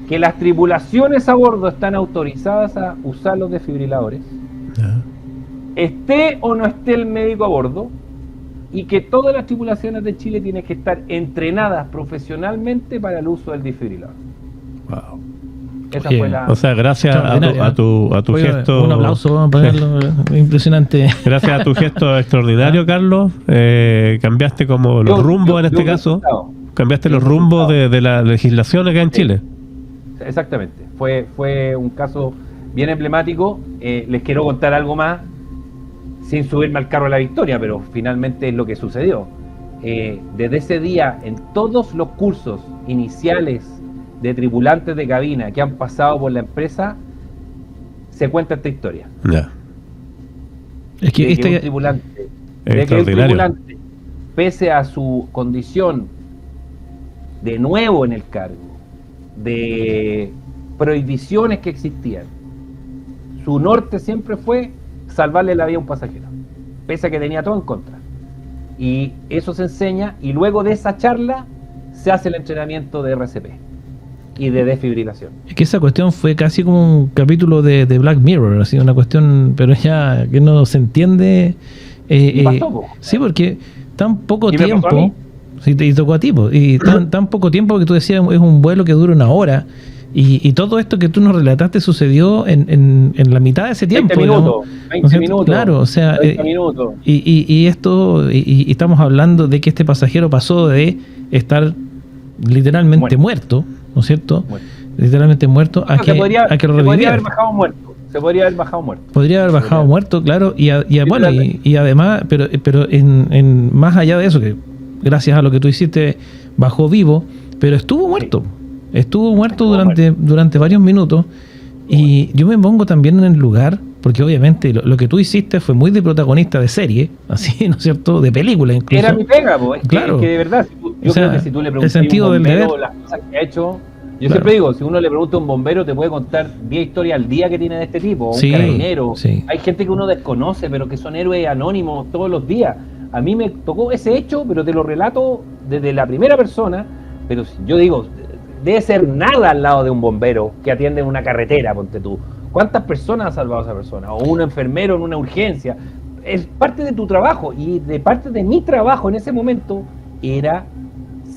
que las tripulaciones a bordo están autorizadas a usar los desfibriladores, Ya. esté o no esté el médico a bordo, y que todas las tripulaciones de Chile tienen que estar entrenadas profesionalmente para el uso del desfibrilador. Wow. Esa Oye, fue la... O sea, gracias a tu Oye, gesto. un aplauso, vamos a ponerlo. Impresionante. Gracias a tu gesto extraordinario, Carlos, cambiaste como los rumbos en este caso. Cambiaste los rumbos de la legislación acá en Chile. Exactamente. Fue un caso bien emblemático. Les quiero contar algo más, sin subirme al carro de la victoria, pero finalmente es lo que sucedió. Desde ese día, en todos los cursos iniciales de tripulantes de cabina que han pasado por la empresa, se cuenta esta historia. Ya. Es que De que un tripulante, pese a su condición de nuevo en el cargo, de prohibiciones que existían, su norte siempre fue salvarle la vida a un pasajero, pese a que tenía todo en contra. Y eso se enseña, y luego de esa charla se hace el entrenamiento de RCP y de desfibrilación. Es que esa cuestión fue casi como un capítulo de Black Mirror, así una cuestión, pero ya que no se entiende. Y pasó, po. Sí, porque tan poco Y me pasó a tiempo. mí. Sí, te tocó a ti, po. Y tan poco tiempo que tú decías, es un vuelo que dura 1 hora. Y todo esto que tú nos relataste sucedió en la mitad de ese tiempo. 20 minutos, 20 minutos. Claro, o sea, 20 minutos. Y esto, y estamos hablando de que este pasajero pasó de estar literalmente muerto, ¿no es cierto? Literalmente muerto a que lo reviviera. Se podría haber bajado muerto. Se podría haber bajado muerto. Podría haber bajado muerto, claro, y además, pero en más allá de eso, que gracias a lo que tú hiciste, bajó vivo, pero estuvo muerto. Sí. Estuvo muerto durante varios minutos. Y yo me pongo también en el lugar, porque obviamente lo que tú hiciste fue muy de protagonista de serie, así, ¿no es cierto? De película incluso. Era mi pega, pues. Claro. Que de verdad, creo que si tú le preguntas a un bombero las cosas que ha hecho... Yo siempre digo, si uno le pregunta a un bombero, te puede contar 10 historias al día que tiene de este tipo, o un carabinero. Sí. Hay gente que uno desconoce, pero que son héroes anónimos todos los días. A mí me tocó ese hecho, pero te lo relato desde la primera persona. Pero yo digo, debe ser nada al lado de un bombero que atiende en una carretera, ponte tú. ¿Cuántas personas ha salvado esa persona? O un enfermero en una urgencia. Es parte de tu trabajo, y de parte de mi trabajo en ese momento era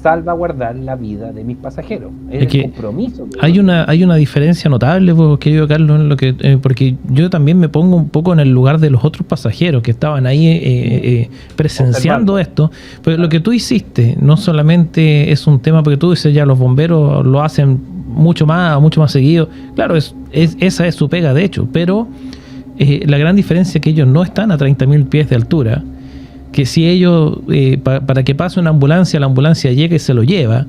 salvaguardar la vida de mis pasajeros. Es el compromiso. Hay una diferencia notable, pues, querido Carlos, en lo que porque yo también me pongo un poco en el lugar de los otros pasajeros que estaban ahí presenciando esto. Pero lo que tú hiciste no solamente es un tema, porque tú dices ya los bomberos lo hacen mucho más seguido. Claro, esa es su pega, de hecho, pero la gran diferencia es que ellos no están a 30.000 pies de altura, que si ellos, para que pase una ambulancia, la ambulancia llega y se lo lleva,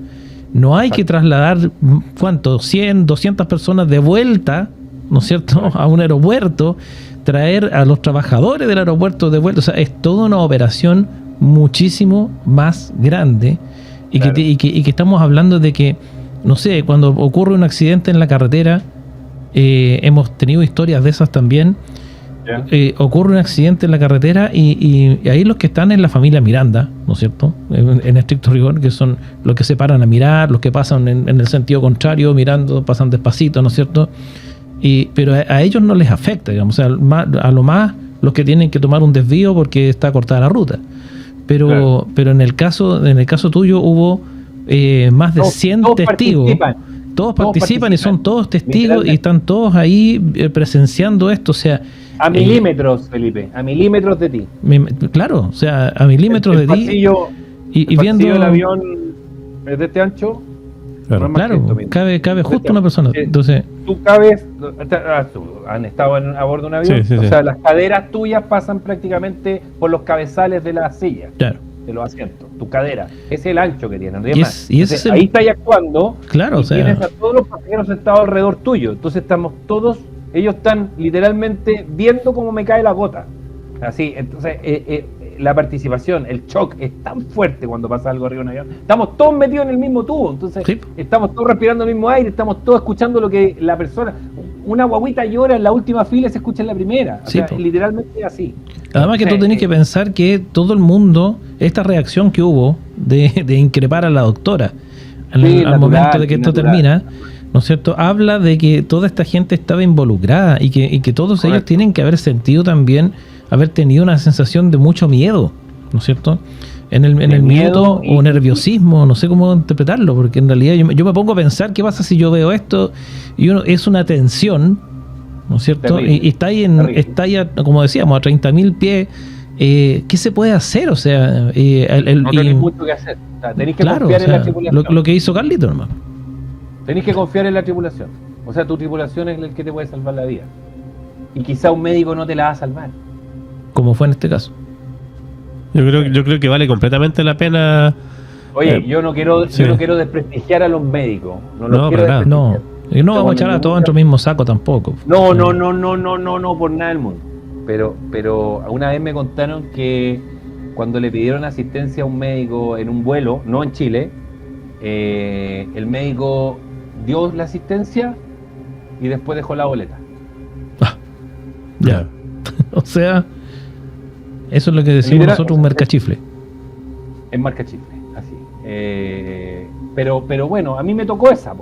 no hay que trasladar, ¿cuánto? 100, 200 personas de vuelta, ¿no es cierto?, a un aeropuerto, traer a los trabajadores del aeropuerto de vuelta. O sea, es toda una operación muchísimo más grande, y que estamos hablando de que, no sé, cuando ocurre un accidente en la carretera, hemos tenido historias de esas también. Ocurre un accidente en la carretera y ahí los que están en la familia Miranda, ¿no es cierto?, en estricto rigor, que son los que se paran a mirar, los que pasan en el sentido contrario mirando, pasan despacito, ¿no es cierto? Pero a ellos no les afecta, digamos, o sea, a lo más los que tienen que tomar un desvío porque está cortada la ruta. Pero en el caso tuyo hubo más de 100 testigos. Todos participan y son todos testigos y están todos ahí presenciando esto, o sea... A milímetros, Felipe, a milímetros de ti. Claro, o sea, a milímetros de ti. Y viendo el avión es de este ancho. Claro, cabe justo una persona. Entonces, tú cabes, han estado a bordo de un avión, o sea, las caderas tuyas pasan prácticamente por los cabezales de las sillas. Claro. De los asientos, tu cadera, ese es el ancho que tienen. Entonces, ahí estás actuando, claro, y tienes a todos los pasajeros sentados alrededor tuyo. Entonces estamos todos, ellos están literalmente viendo cómo me cae la gota. Así, entonces la participación, el shock es tan fuerte cuando pasa algo arriba de un avión. Estamos todos metidos en el mismo tubo, entonces estamos todos respirando el mismo aire, estamos todos escuchando lo que la persona... Una guaguita llora en la última fila y se escucha en la primera. O sea, literalmente así. Además que tú tenés que pensar que todo el mundo, esta reacción que hubo de increpar a la doctora al momento de que esto termina, ¿no es cierto?, habla de que toda esta gente estaba involucrada y que todos ellos tienen que haber sentido también, haber tenido una sensación de mucho miedo, ¿no es cierto?, en el miedo o nerviosismo, no sé cómo interpretarlo, porque en realidad yo me pongo a pensar qué pasa si yo veo esto y es una tensión, ¿no es cierto? Y está ahí como decíamos, a 30.000 pies. ¿Qué se puede hacer? O sea, no tenés mucho que hacer. O sea, tenés que confiar en la tripulación. Lo que hizo Carlito, hermano. Tenés que confiar en la tripulación. O sea, tu tripulación es el que te puede salvar la vida. Y quizá un médico no te la va a salvar. Como fue en este caso. Yo creo que vale completamente la pena. Oye, yo no quiero desprestigiar a los médicos. No, y no vamos a echar a todos dentro del mismo saco tampoco. No, por nada del mundo. Pero una vez me contaron que cuando le pidieron asistencia a un médico en un vuelo, no en Chile, el médico dio la asistencia y después dejó la boleta. Ya. O sea, eso es lo que decimos nosotros, un marcachifle. Es marcachifle, así. Pero bueno, a mí me tocó esa.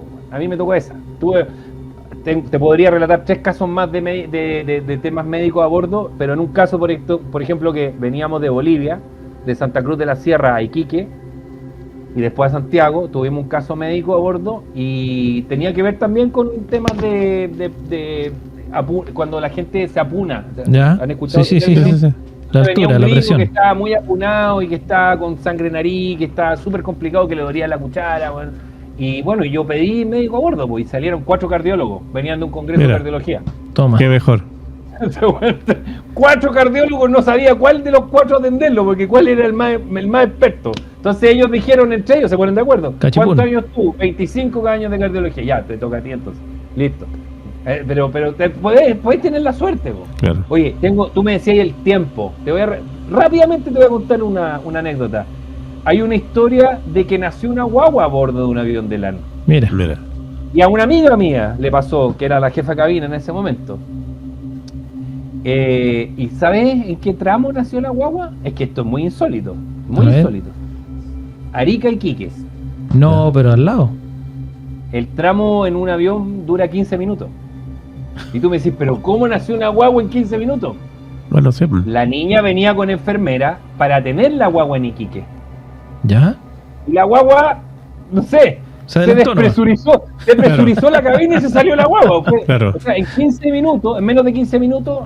Te podría relatar 3 casos más de temas médicos a bordo, pero en un caso, por ejemplo, que veníamos de Bolivia, de Santa Cruz de la Sierra a Iquique, y después a Santiago, tuvimos un caso médico a bordo y tenía que ver también con temas de cuando la gente se apuna. ¿Ya? ¿Han escuchado? Sí. La altura, la presión. Que estaba muy apunado y que estaba con sangre en nariz, que estaba súper complicado, que le dolía la cuchara, bueno. Y bueno, yo pedí médico a bordo, pues, y salieron 4 cardiólogos, venían de un congreso de cardiología. Toma. Qué mejor. 4 cardiólogos, no sabía cuál de los 4 atenderlo, porque cuál era el más experto. Entonces ellos dijeron entre ellos, se ponen de acuerdo. Cachipún. ¿Cuántos años tú? 25 años de cardiología. Ya, te toca a ti entonces. Listo. Pero podés tener la suerte, vos. Claro. Oye, tú me decías el tiempo. Rápidamente te voy a contar una anécdota. Hay una historia de que nació una guagua a bordo de un avión de LAN. Mira. Y a una amiga mía le pasó, que era la jefa de cabina en ese momento. ¿Y sabes en qué tramo nació la guagua? Es que esto es muy insólito. Muy insólito. Arica y Quiques. No, pero al lado. El tramo en un avión dura 15 minutos. Y tú me decís, ¿pero cómo nació una guagua en 15 minutos? Bueno, sí. La niña venía con enfermera para tener la guagua en Iquique. ¿Ya? Y la guagua, no sé, se despresurizó la cabina y se salió la guagua. Claro. O sea, en menos de 15 minutos,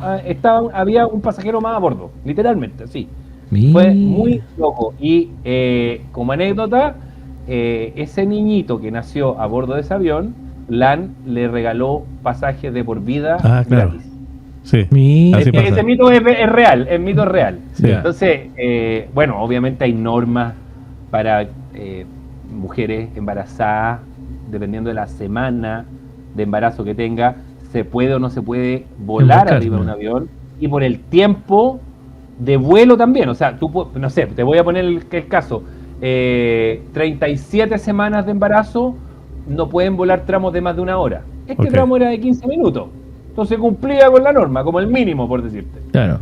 había un pasajero más a bordo, literalmente, sí. Fue muy loco. Y como anécdota, ese niñito que nació a bordo de ese avión, LAN le regaló pasajes de por vida gratis. Sí, ese mito es real, el mito es real. Sí. Entonces, bueno, obviamente hay normas para mujeres embarazadas, dependiendo de la semana de embarazo que tenga, se puede o no se puede volar arriba de un avión, y por el tiempo de vuelo también. O sea, tú, no sé, te voy a poner el caso, 37 semanas de embarazo no pueden volar tramos de más de 1 hora. Tramo era de 15 minutos. Entonces cumplía con la norma, como el mínimo, por decirte. Claro.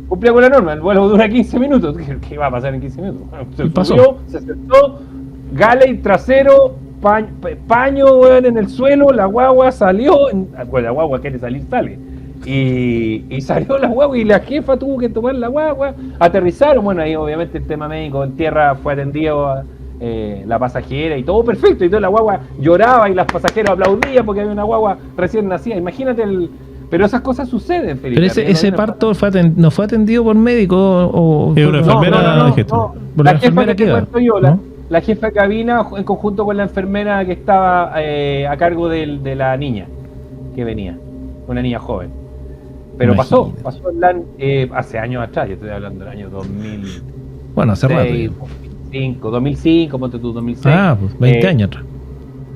Cumplía con la norma, el vuelo dura 15 minutos. ¿Qué va a pasar en 15 minutos? Bueno, se sentó, galley trasero, paño en el suelo, la guagua salió. Pues la guagua quiere salir, sale. Y salió la guagua y la jefa tuvo que tomar la guagua. Aterrizaron, bueno, ahí obviamente el tema médico en tierra fue atendido la pasajera y todo perfecto, y toda la guagua lloraba y las pasajeros aplaudían porque había una guagua recién nacida. Imagínate pero esas cosas suceden, Felipe. Pero ese parto no fue atendido por médico o una enfermera. La jefa que te cuento yo, la jefa de cabina en conjunto con la enfermera que estaba a cargo de la niña que venía, una niña joven. Pero Imagínate. pasó el LAN hace años atrás, yo estoy hablando del año 2000. Bueno, hace rato. 2005, ponte tú, 2006. Pues 20 años atrás.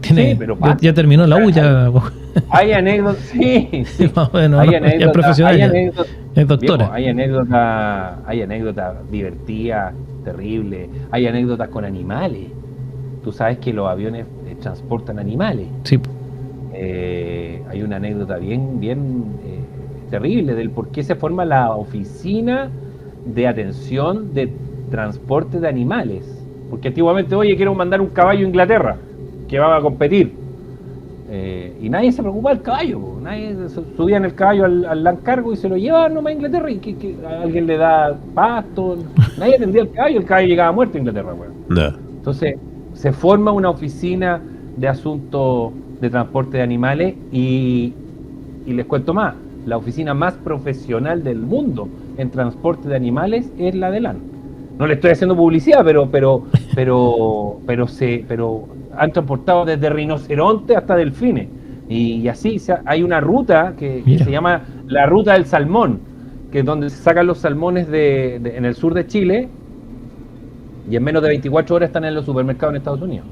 Sí, pero ya terminó la U, ya. Hay anécdotas, sí. Más o menos, hay anécdotas, es profesional, es doctora. Viejo, hay anécdotas divertidas, terribles. Hay anécdotas con animales. Tú sabes que los aviones transportan animales. Sí. Hay una anécdota bien terrible del por qué se forma la oficina de atención de transporte de animales. Porque antiguamente, oye, quiero mandar un caballo a Inglaterra que va a competir, y nadie se preocupaba del caballo, nadie subía en el caballo al LAN cargo y se lo llevaba nomás a Inglaterra, y que alguien le da pasto, nadie atendía el caballo llegaba muerto a Inglaterra, No. Entonces se forma una oficina de asuntos de transporte de animales, y les cuento más, la oficina más profesional del mundo en transporte de animales es la de LAN. No le estoy haciendo publicidad, pero han transportado desde rinoceronte hasta delfines. Y así hay una ruta que se llama la ruta del salmón, que es donde se sacan los salmones en el sur de Chile, y en menos de 24 horas están en los supermercados en Estados Unidos,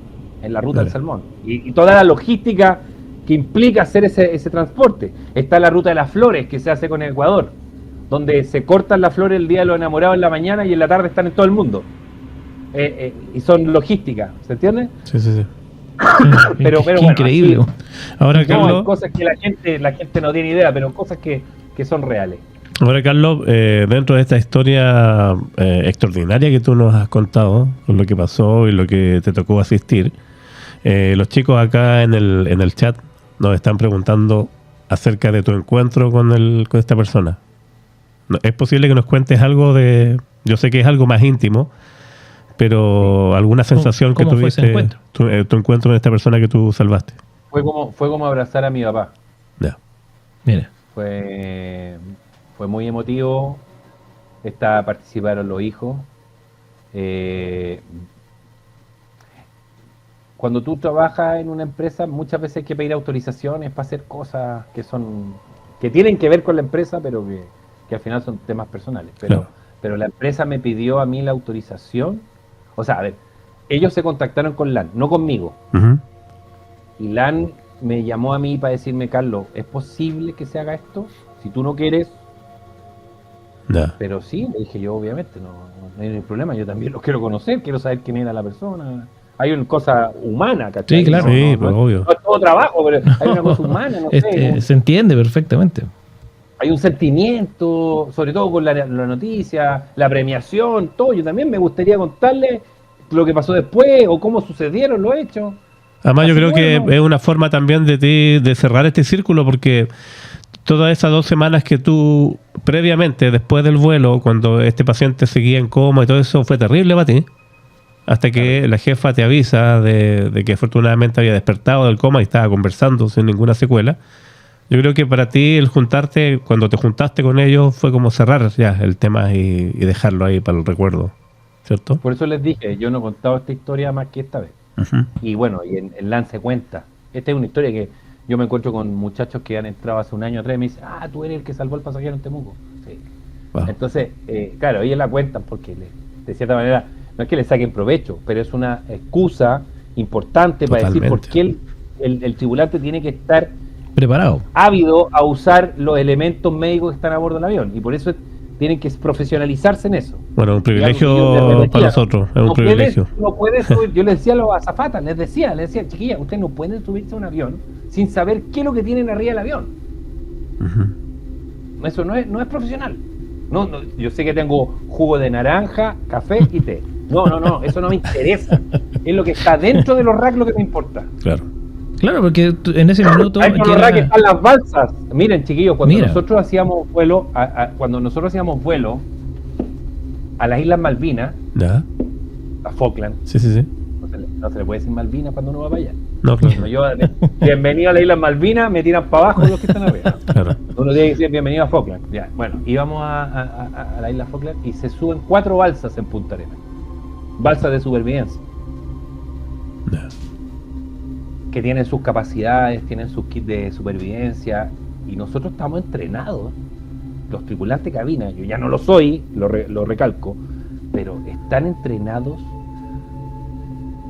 en la ruta del salmón. Y toda la logística que implica hacer ese transporte. Está la ruta de las flores, que se hace con Ecuador, donde se cortan las flores el día de los enamorados en la mañana y en la tarde están en todo el mundo. Y son logísticas, ¿se entiende? Sí. pero qué bueno, increíble. Así, ahora, Carlos, hay cosas que la gente no tiene idea, pero cosas que son reales. Ahora, Carlos, dentro de esta historia extraordinaria que tú nos has contado, con lo que pasó y lo que te tocó asistir, los chicos acá en el chat nos están preguntando acerca de tu encuentro con esta persona. ¿Es posible que nos cuentes algo yo sé que es algo más íntimo, Pero alguna sensación que ¿Cómo fue ese tuviste, encuentro? tu encuentro con esta persona que tú salvaste. Fue como abrazar a mi papá. Ya. Mira. Fue muy emotivo. Participaron los hijos. Cuando tú trabajas en una empresa, muchas veces hay que pedir autorizaciones para hacer cosas que tienen que ver con la empresa, pero que al final son temas personales. Pero la empresa me pidió a mí la autorización. O sea, a ver, ellos se contactaron con LAN, no conmigo. Uh-huh. Y LAN me llamó a mí para decirme, Carlos, ¿es posible que se haga esto? Si tú no quieres. Ya. Pero sí, le dije yo, obviamente, no hay ningún problema. Yo también los quiero conocer, quiero saber quién era la persona. Hay una cosa humana, ¿cachai? Sí, claro. Sí, pues obvio. No es todo trabajo, pero hay una cosa humana, no sé. Se entiende perfectamente. Hay un sentimiento, sobre todo con la noticia, la premiación, todo. Yo también me gustaría contarle lo que pasó después o cómo sucedieron los hechos. Además, yo creo que es una forma también de ti de cerrar este círculo, porque todas esas 2 semanas que tú, previamente, después del vuelo, cuando este paciente seguía en coma y todo eso, fue terrible para ti. Hasta que la jefa te avisa de que afortunadamente había despertado del coma y estaba conversando sin ninguna secuela. Yo creo que para ti el juntarte, cuando te juntaste con ellos, fue como cerrar ya el tema y dejarlo ahí para el recuerdo, ¿cierto? Por eso les dije, yo no he contado esta historia más que esta vez. Uh-huh. Y bueno, y en LAN se cuenta. Esta es una historia que yo me encuentro con muchachos que han entrado hace un año atrás y me dicen, tú eres el que salvó al pasajero en Temuco. Sí. Wow. Entonces, claro, ellos la cuentan porque de cierta manera, no es que le saquen provecho, pero es una excusa importante para decir por qué el tripulante tiene que estar preparado, ávido a usar los elementos médicos que están a bordo del avión, y por eso tienen que profesionalizarse en eso. Bueno, un privilegio para nosotros, es un privilegio. No puedes subir. Yo les decía a los azafatas, les decía, chiquilla, ustedes no pueden subirse a un avión sin saber qué es lo que tienen arriba del avión. Uh-huh. Eso no es profesional. No, yo sé que tengo jugo de naranja, café y té. No, eso no me interesa. Es lo que está dentro de los racks lo que me importa. Claro, porque en ese minuto... Hay los racks que están las balsas. Miren, chiquillos, nosotros hacíamos vuelo, cuando nosotros hacíamos vuelo a las Islas Malvinas, ¿ya? A Falkland. Sí. No se le puede decir Malvinas cuando uno va para allá. No, claro. Yo, bienvenido a las Islas Malvinas, me tiran para abajo los que están arriba. Claro. Uno tiene que decir bienvenido a Falkland. Ya, bueno, íbamos a la isla Falkland y se suben 4 balsas en Punta Arenas. Balsas de supervivencia. Ya. Que tienen sus capacidades, tienen sus kits de supervivencia, y nosotros estamos entrenados, los tripulantes de cabina, yo ya no lo soy, lo recalco, pero están entrenados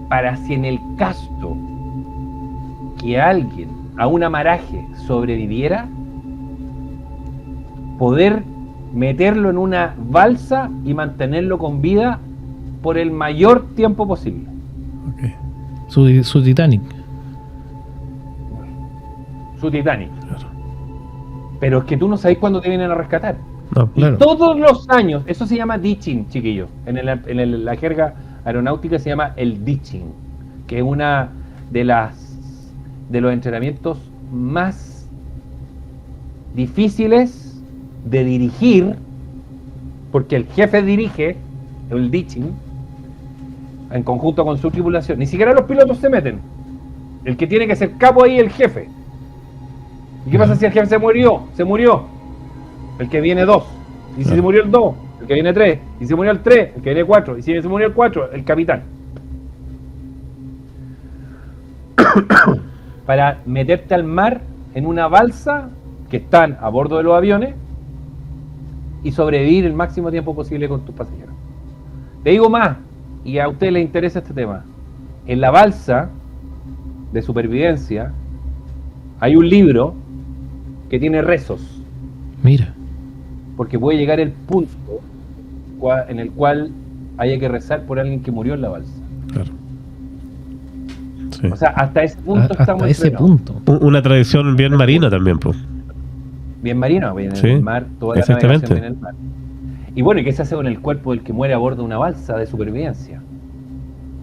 para, si en el caso que alguien a un amaraje sobreviviera, poder meterlo en una balsa y mantenerlo con vida por el mayor tiempo posible. Okay. Su Titanic. Su Titanic. Claro. Pero es que tú no sabes cuándo te vienen a rescatar. No, claro. Y todos los años, eso se llama ditching, chiquillos. En la jerga aeronáutica se llama el ditching, que es una de los entrenamientos más difíciles de dirigir, porque el jefe dirige el ditching en conjunto con su tripulación. Ni siquiera los pilotos se meten. El que tiene que ser capo ahí es el jefe. ¿Y qué pasa si el jefe se murió? Se murió. El que viene 2. Y si se murió el 2, el que viene 3. Y si se murió el 3, el que viene 4. Y si se murió el 4, el capitán. Para meterte al mar en una balsa que están a bordo de los aviones y sobrevivir el máximo tiempo posible con tus pasajeros. Te digo más, y a ustedes les interesa este tema. En la balsa de supervivencia hay un libro que tiene rezos. Mira. Porque puede llegar el punto en el cual haya que rezar por alguien que murió en la balsa. Claro. Sí. O sea, hasta ese punto estamos hasta ese punto. Una tradición bien marina también, pues. Bien marina, bien en Sí, el mar, toda la exactamente. navegación en el mar. Y bueno, ¿y qué se hace con el cuerpo del que muere a bordo de una balsa de supervivencia?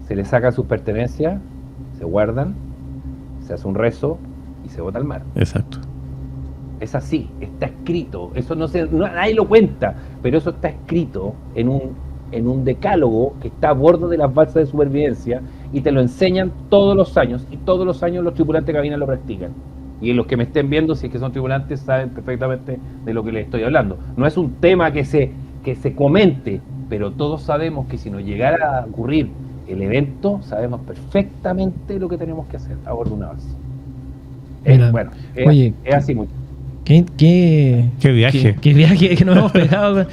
Se le saca sus pertenencias, se guardan, se hace un rezo y se bota al mar. Exacto. Es así, está escrito. Eso nadie lo cuenta, pero eso está escrito en un en un decálogo que está a bordo de las balsas de supervivencia y te lo enseñan todos los años, y todos los años los tripulantes de cabina lo practican. Y los que me estén viendo, si es que son tripulantes, saben perfectamente de lo que les estoy hablando. No es un tema que se comente, pero todos sabemos que si nos llegara a ocurrir el evento, sabemos perfectamente lo que tenemos que hacer a bordo de una balsa. Bueno, es así mucho. ¿Qué viaje? ¿Qué viaje que nos hemos pegado?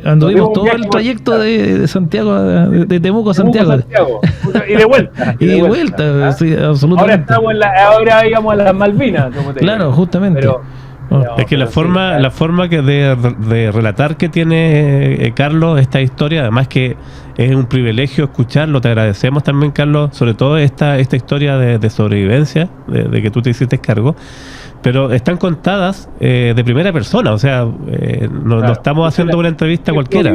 Anduvimos todo el trayecto de Santiago, de Temuco a Santiago. Y de vuelta. Y de vuelta, sí, absolutamente. Ahora íbamos a las Malvinas. Claro, justamente. Es que la forma que de relatar que tiene Carlos esta historia, además que es un privilegio escucharlo, te agradecemos también, Carlos, sobre todo esta historia de sobrevivencia, de que tú te hiciste cargo, pero están contadas de primera persona, o sea, no estamos haciendo una entrevista cualquiera.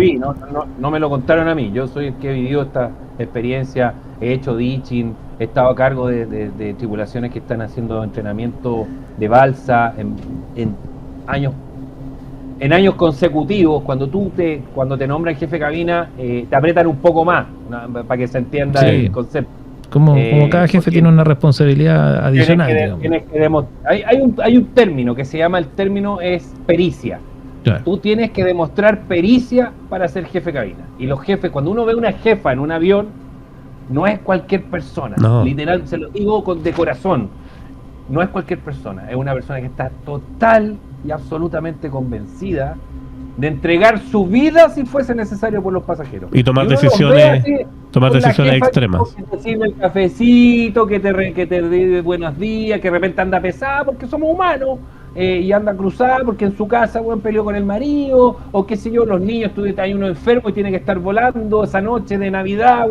No me lo contaron a mí, yo soy el que he vivido esta experiencia, he hecho ditching, he estado a cargo de tripulaciones que están haciendo entrenamiento de balsa en años consecutivos. Cuando te nombran jefe de cabina, te apretan un poco más, para que se entienda el concepto. Como cada jefe tiene una responsabilidad adicional. Hay un término que se llama, el término es pericia. Claro. Tú tienes que demostrar pericia para ser jefe de cabina. Y los jefes, cuando uno ve una jefa en un avión, no es cualquier persona. No. Literal, se lo digo de corazón. No es cualquier persona. Es una persona que está total y absolutamente convencida de entregar su vida si fuese necesario por los pasajeros. Y tomar decisiones extremas. Que te sirve el cafecito, que te dé buenos días, que de repente anda pesada porque somos humanos, y anda cruzada porque en su casa peleó con el marido, o qué sé yo, los niños, hay uno enfermo y tiene que estar volando esa noche de Navidad,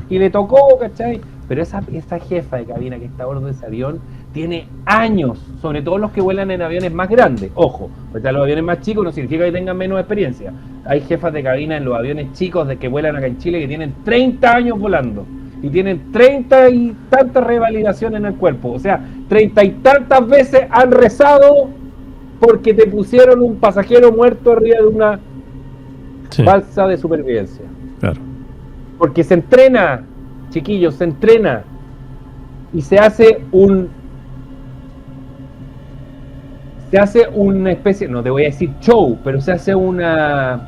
y le tocó, ¿cachai? Pero esa jefa de cabina que está a bordo de ese avión tiene años, sobre todo los que vuelan en aviones más grandes. Ojo, porque los aviones más chicos no significa que tengan menos experiencia. Hay jefas de cabina en los aviones chicos que vuelan acá en Chile que tienen 30 años volando y tienen 30 y tantas revalidaciones en el cuerpo. O sea, 30 y tantas veces han rezado porque te pusieron un pasajero muerto arriba de una balsa de supervivencia. Claro. Porque se entrena, chiquillos, se entrena y se hace una especie, no te voy a decir show, pero se hace una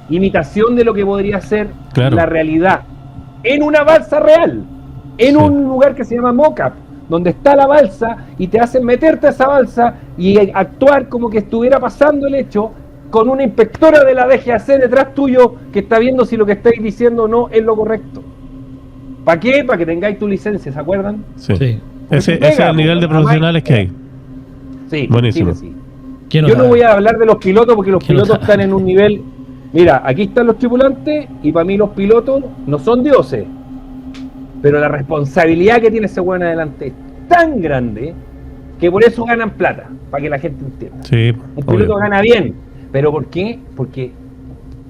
imitación de lo que podría ser la realidad en una balsa real, en un lugar que se llama mock-up, donde está la balsa y te hacen meterte a esa balsa y actuar como que estuviera pasando el hecho, con una inspectora de la DGAC detrás tuyo que está viendo si lo que estáis diciendo o no es lo correcto. ¿Para qué? Para que tengáis tu licencia, ¿se acuerdan? Sí. Ese es el nivel de profesionales que hay. Sí, buenísimo. Sí. Yo no voy a hablar de los pilotos porque los pilotos están en un nivel... Mira, aquí están los tripulantes y para mí los pilotos no son dioses, pero la responsabilidad que tiene ese weón adelante es tan grande que por eso ganan plata, para que la gente entienda. Sí, un piloto gana bien, pero ¿por qué? Porque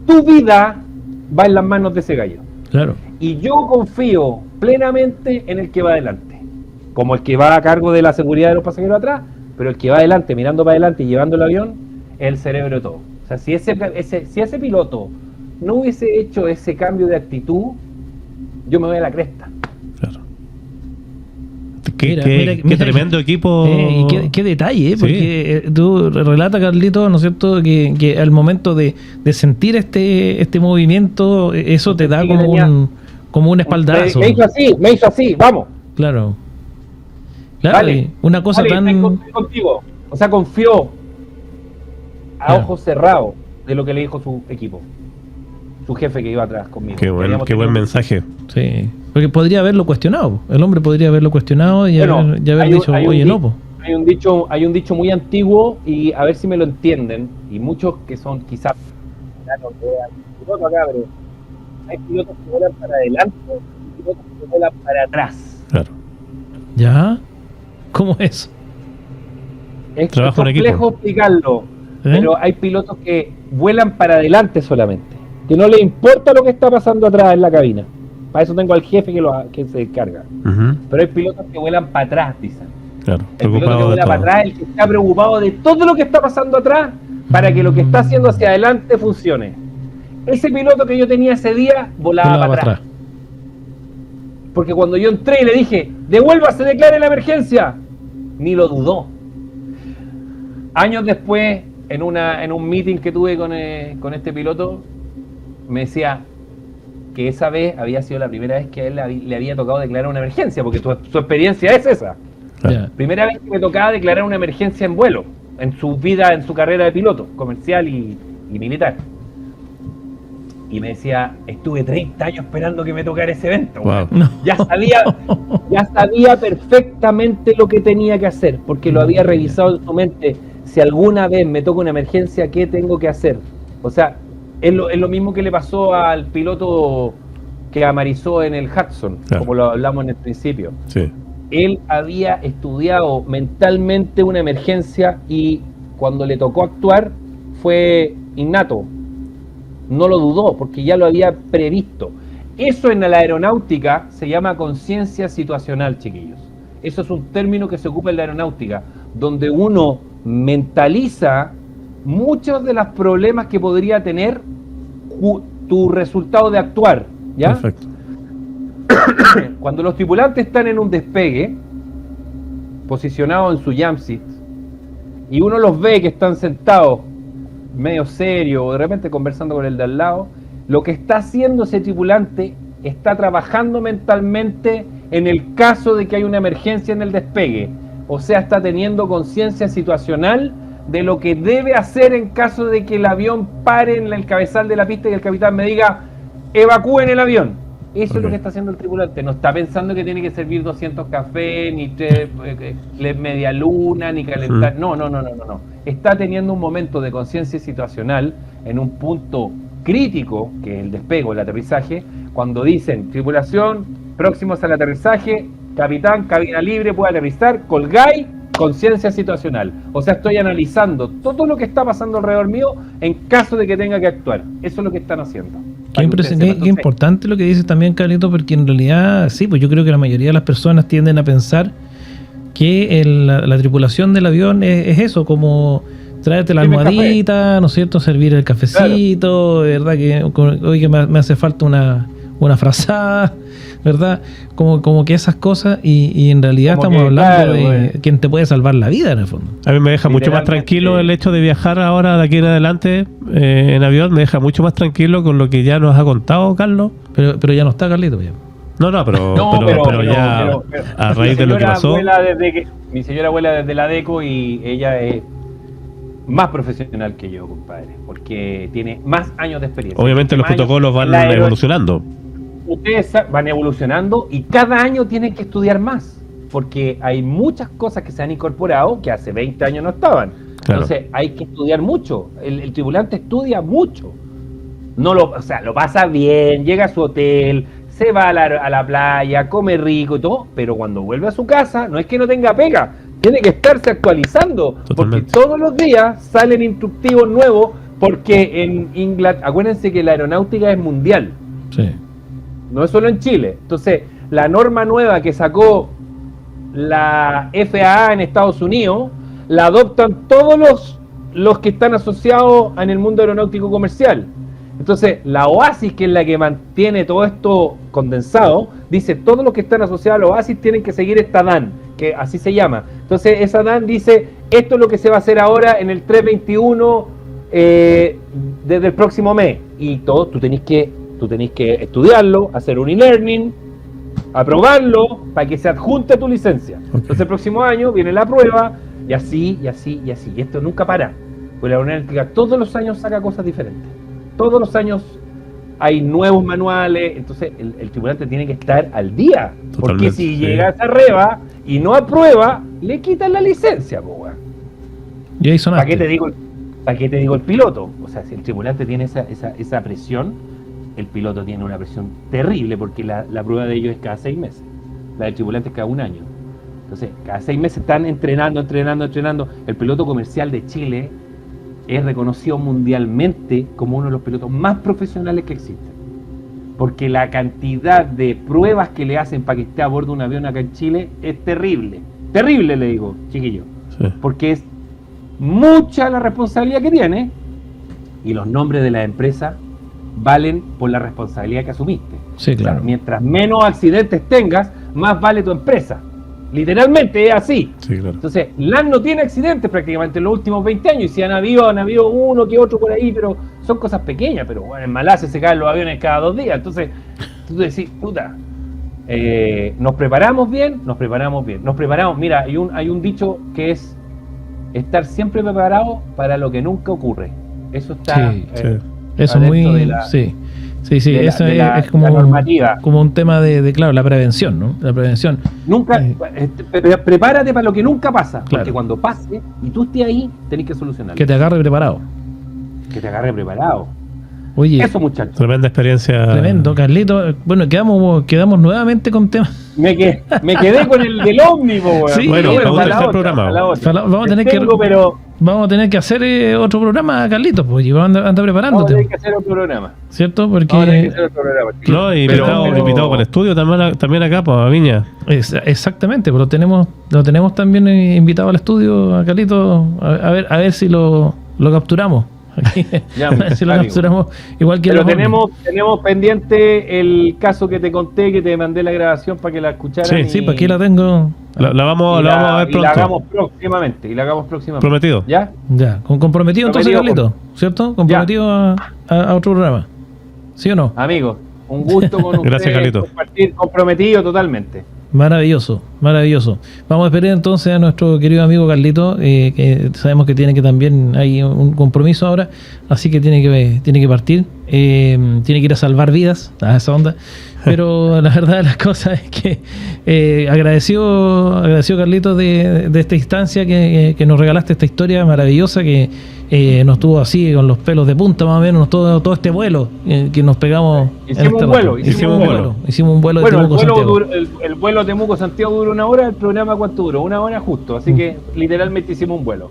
tu vida va en las manos de ese gallo. Claro. Y yo confío plenamente en el que va adelante, como el que va a cargo de la seguridad de los pasajeros atrás, pero el que va adelante, mirando para adelante y llevando el avión, es el cerebro de todo. O sea, si ese piloto no hubiese hecho ese cambio de actitud, yo me voy a la cresta. Claro. Qué tremendo equipo. Y qué detalle, porque tú relatas, Carlito, ¿no es cierto?, que al momento de sentir este movimiento, eso te da como un espaldarazo. Me hizo así, vamos. Claro, vale, una cosa tan... contigo. O sea, confió a ojos cerrados de lo que le dijo su equipo, su jefe que iba atrás conmigo. Qué buen mensaje. Sí, porque podría haberlo cuestionado. El hombre podría haberlo cuestionado y haber dicho, oye, no. Hay un dicho muy antiguo, y a ver si me lo entienden, y muchos que son quizás pilotos acá, pero hay pilotos que vuelan para adelante y pilotos que vuelan para atrás. Claro. ¿Ya? ¿Cómo es? Es complejo explicarlo, pero hay pilotos que vuelan para adelante solamente, que no les importa lo que está pasando atrás en la cabina. Para eso tengo al jefe que se encarga. Pero hay pilotos que vuelan para atrás, dicen. Claro, el piloto que vuela para atrás, el que está preocupado de todo lo que está pasando atrás, para que lo que está haciendo hacia adelante funcione. ese piloto que yo tenía ese día volaba para atrás. Porque cuando yo entré y le dije, devuélvase, declare la emergencia, ni lo dudó. Años después, en un meeting que tuve con este piloto, me decía que esa vez había sido la primera vez que a él le había tocado declarar una emergencia, porque su experiencia es esa. Yeah. Primera vez que me tocaba declarar una emergencia en vuelo, en su vida, en su carrera de piloto, comercial y militar. Y me decía, estuve 30 años esperando que me tocara ese evento. Wow. No. Ya sabía perfectamente lo que tenía que hacer, porque lo había revisado en su mente. Si alguna vez me toca una emergencia, ¿qué tengo que hacer? O sea, es lo mismo que le pasó al piloto que amarizó en el Hudson, claro, como lo hablamos en el principio. Sí. Él había estudiado mentalmente una emergencia y cuando le tocó actuar fue innato. No lo dudó porque ya lo había previsto. Eso en la aeronáutica se llama conciencia situacional, chiquillos. Eso es un término que se ocupa en la aeronáutica, donde uno mentaliza muchos de los problemas que podría tener tu resultado de actuar, ¿ya? Perfecto. Cuando los tripulantes están en un despegue, posicionados en su jump seat, y uno los ve que están sentados medio serio o de repente conversando con el de al lado, lo que está haciendo ese tripulante está trabajando mentalmente en el caso de que hay una emergencia en el despegue, o sea, está teniendo conciencia situacional de lo que debe hacer en caso de que el avión pare en el cabezal de la pista y el capitán me diga evacúen el avión. Eso es lo que está haciendo el tripulante. No está pensando que tiene que servir 200 cafés, ni media luna, ni calentar. No. Está teniendo un momento de conciencia situacional en un punto crítico, que es el despegue, el aterrizaje, cuando dicen, tripulación, próximos al aterrizaje, capitán, cabina libre, puede aterrizar, colgáis, conciencia situacional. O sea, estoy analizando todo lo que está pasando alrededor mío en caso de que tenga que actuar. Eso es lo que están haciendo. Qué importante lo que dices también, Carlito, porque en realidad, sí, pues yo creo que la mayoría de las personas tienden a pensar que la tripulación del avión es eso, como tráete la almohadita, ¿no es cierto?, servir el cafecito, claro, ¿verdad? Que oye, me hace falta una frazada, ¿verdad? Como que esas cosas, y en realidad como estamos hablando de quien te puede salvar la vida en el fondo. A mí me deja mucho más tranquilo el hecho de viajar ahora de aquí en adelante en avión, me deja mucho más tranquilo con lo que ya nos ha contado Carlos. Pero ya no está Carlito, ya. Pero ya a raíz de lo que pasó. Mi señora abuela desde la DECO y ella es más profesional que yo, compadre, porque tiene más años de experiencia. Obviamente los protocolos van evolucionando. Ustedes van evolucionando y cada año tienen que estudiar más, porque hay muchas cosas que se han incorporado que hace 20 años no estaban. Claro. Entonces hay que estudiar mucho. El tripulante estudia mucho. Lo pasa bien, llega a su hotel, se va a la playa, come rico y todo, pero cuando vuelve a su casa no es que no tenga pega, tiene que estarse actualizando. Totalmente. Porque todos los días salen instructivos nuevos, porque en Inglaterra, acuérdense que la aeronáutica es mundial. Sí. No es solo en Chile. Entonces, la norma nueva que sacó la FAA en Estados Unidos, la adoptan todos los que están asociados en el mundo aeronáutico comercial. Entonces, la OASIS, que es la que mantiene todo esto condensado, dice, todos los que están asociados a la OASIS tienen que seguir esta DAN, que así se llama. Entonces, esa DAN dice, esto es lo que se va a hacer ahora en el 321 desde el próximo mes. Y todo, tú tenés que estudiarlo, hacer un e-learning, aprobarlo, para que se adjunte a tu licencia. Okay. Entonces, el próximo año viene la prueba, y así. Y esto nunca para. Pues la aeronáutica todos los años saca cosas diferentes. Todos los años hay nuevos manuales, entonces el tripulante tiene que estar al día. Totalmente, porque si llega a esa reba y no aprueba, le quitan la licencia, pues. Y ahí sonaste. ¿Para qué te digo el piloto? O sea, si el tripulante tiene esa presión, el piloto tiene una presión terrible, porque la prueba de ellos es cada 6 meses. La del tripulante es cada 1 año. Entonces, cada 6 meses están entrenando. El piloto comercial de Chile es reconocido mundialmente como uno de los pilotos más profesionales que existen, porque la cantidad de pruebas que le hacen para que esté a bordo de un avión acá en Chile es terrible, le digo, chiquillo, sí. Porque es mucha la responsabilidad que tiene, y los nombres de la empresa valen por la responsabilidad que asumiste. Sí, claro. O sea, mientras menos accidentes tengas, más vale tu empresa. Literalmente es así. Sí, claro. Entonces, LAN no tiene accidentes prácticamente en los últimos 20 años. Y si han habido uno que otro por ahí, pero son cosas pequeñas. Pero bueno, en Malasia se caen los aviones cada 2 días. Entonces, tú decís, puta, nos preparamos bien. Mira, hay un dicho que es estar siempre preparado para lo que nunca ocurre. Eso está... Eso es muy... eso es como, normativa. Como un tema de claro, la prevención, ¿no? La prevención. Nunca, prepárate para lo que nunca pasa, claro. Porque cuando pase y tú estés ahí, tenés que solucionarlo. Que te agarre preparado. Oye, eso, muchachos. Tremenda experiencia. Tremendo, Carlito. Bueno, quedamos nuevamente con temas. Me quedé con el del ómnibus. Sí, bueno, para el programa. Vamos a tener que hacer otro programa, Carlitos, pues, y vamos a andar preparándote. Vamos a tener que hacer otro programa. ¿Cierto? Porque... No, invitado para el estudio también acá, pues, a Viña. Exactamente, pues lo tenemos también invitado al estudio, a Carlitos, a ver si lo capturamos. Si lo capturamos, igual que pero tenemos pendiente el caso que te conté, que te mandé la grabación para que la escucharan. Sí, para aquí la tengo. La vamos a ver pronto. Y la hagamos próximamente. Prometido. ¿Ya? Comprometido entonces, Carlito, ¿cierto? Comprometido a otro programa. ¿Sí o no? Amigo, un gusto con ustedes. Gracias, Carlito. Compartir, comprometido totalmente. Maravilloso. Vamos a esperar entonces a nuestro querido amigo Carlito, que sabemos que tiene que también hay un compromiso ahora, así que tiene que partir, tiene que ir a salvar vidas, a esa onda. Pero la verdad de las cosas es que agradecido Carlitos de esta instancia que nos regalaste, esta historia maravillosa que nos tuvo así con los pelos de punta más o menos, todo este vuelo que nos pegamos. Hicimos un vuelo de Temuco-Santiago. El vuelo Temuco-Santiago duró 1 hora, el programa ¿cuánto duró? 1 hora justo, así que literalmente hicimos un vuelo.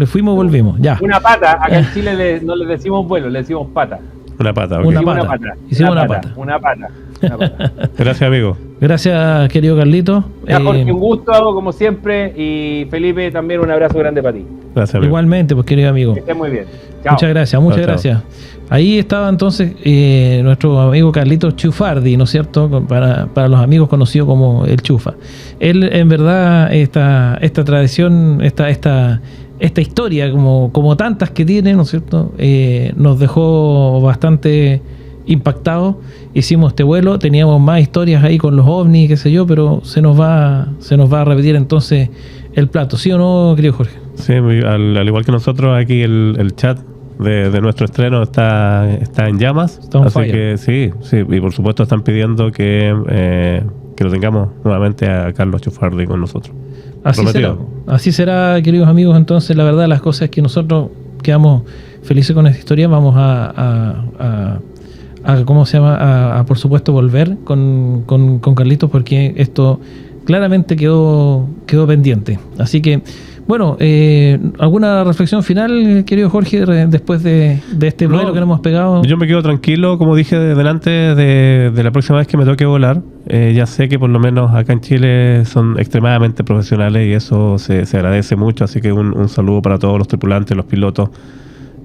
Fuimos y volvimos, ya. Una pata, acá en Chile no le decimos vuelo, le decimos pata. Una pata, Hicimos una pata. Gracias, amigo. Gracias, querido Carlito. Jorge, un gusto, como siempre. Y Felipe, también un abrazo grande para ti. Gracias, amigo. Igualmente, pues, querido amigo. Que estés muy bien. Chao. Muchas gracias. Ahí estaba entonces nuestro amigo Carlitos Chufardi, ¿no es cierto? Para los amigos conocido como el Chufa. Él, en verdad, esta tradición, esta historia, como tantas que tiene, ¿no es cierto? Nos dejó bastante impactados. Hicimos este vuelo, teníamos más historias ahí con los ovnis, qué sé yo, pero se nos va a repetir entonces el plato, ¿sí o no, querido Jorge? Sí, al igual que nosotros, aquí el chat de nuestro estreno está en llamas, así que sí, y por supuesto están pidiendo que lo tengamos nuevamente a Carlos Chufardi con nosotros. Así será, queridos amigos. Entonces, la verdad, las cosas es que nosotros quedamos felices con esta historia. Vamos a ¿cómo se llama? A por supuesto volver con Carlitos, porque esto claramente quedó pendiente. Así que, bueno, ¿alguna reflexión final, querido Jorge, después de este vuelo que nos hemos pegado? Yo me quedo tranquilo, como dije delante de la próxima vez que me toque volar. Ya sé que por lo menos acá en Chile son extremadamente profesionales y eso se agradece mucho, así que un saludo para todos los tripulantes, los pilotos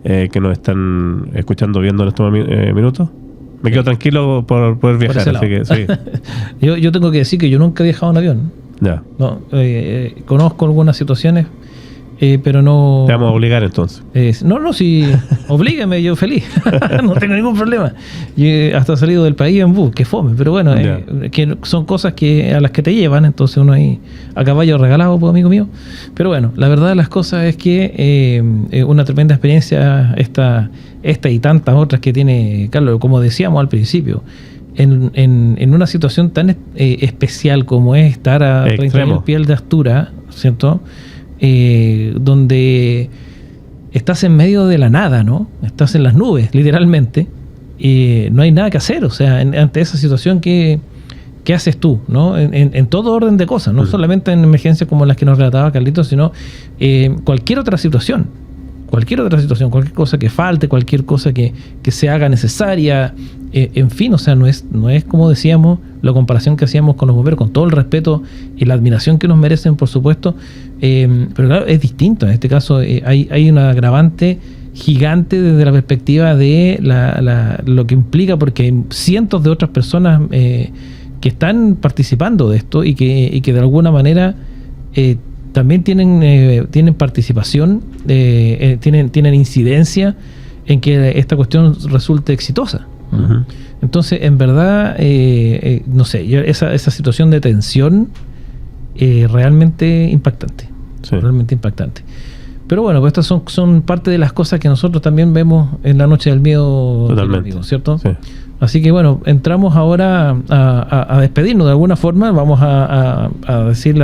que nos están escuchando, viendo en estos minutos. Me quedo tranquilo por poder viajar, así que sí. Yo tengo que decir que yo nunca he viajado en avión. Ya. No, conozco algunas situaciones, pero no... Te vamos a obligar entonces. Sí, oblígame, yo feliz. No tengo ningún problema. Yo hasta he salido del país en bus, que fome, pero bueno, que son cosas a las que te llevan, entonces uno ahí a caballo regalado, pues, amigo mío. Pero bueno, la verdad de las cosas es que una tremenda experiencia esta y tantas otras que tiene Carlos, como decíamos al principio, en una situación tan especial como es estar a 30.000 pies de altura, ¿cierto? Donde estás en medio de la nada, ¿no? Estás en las nubes, literalmente, y no hay nada que hacer. O sea, ante esa situación, ¿qué haces tú, ¿no? En todo orden de cosas, no solamente en emergencias como las que nos relataba Carlitos, sino cualquier otra situación, cualquier cosa que falte, cualquier cosa que se haga necesaria, en fin, o sea, no es como decíamos, la comparación que hacíamos con los bomberos, con todo el respeto y la admiración que nos merecen, por supuesto, pero claro, es distinto. En este caso hay un agravante gigante desde la perspectiva de lo que implica, porque hay cientos de otras personas que están participando de esto y que de alguna manera también tienen participación, tienen incidencia en que esta cuestión resulte exitosa. Uh-huh. Entonces, en verdad, no sé, esa situación de tensión realmente impactante. Sí. Realmente impactante. Pero bueno, pues estas son parte de las cosas que nosotros también vemos en la Noche del Miedo. Totalmente. Amigo, ¿cierto? Sí. Así que bueno, entramos ahora a despedirnos de alguna forma. Vamos a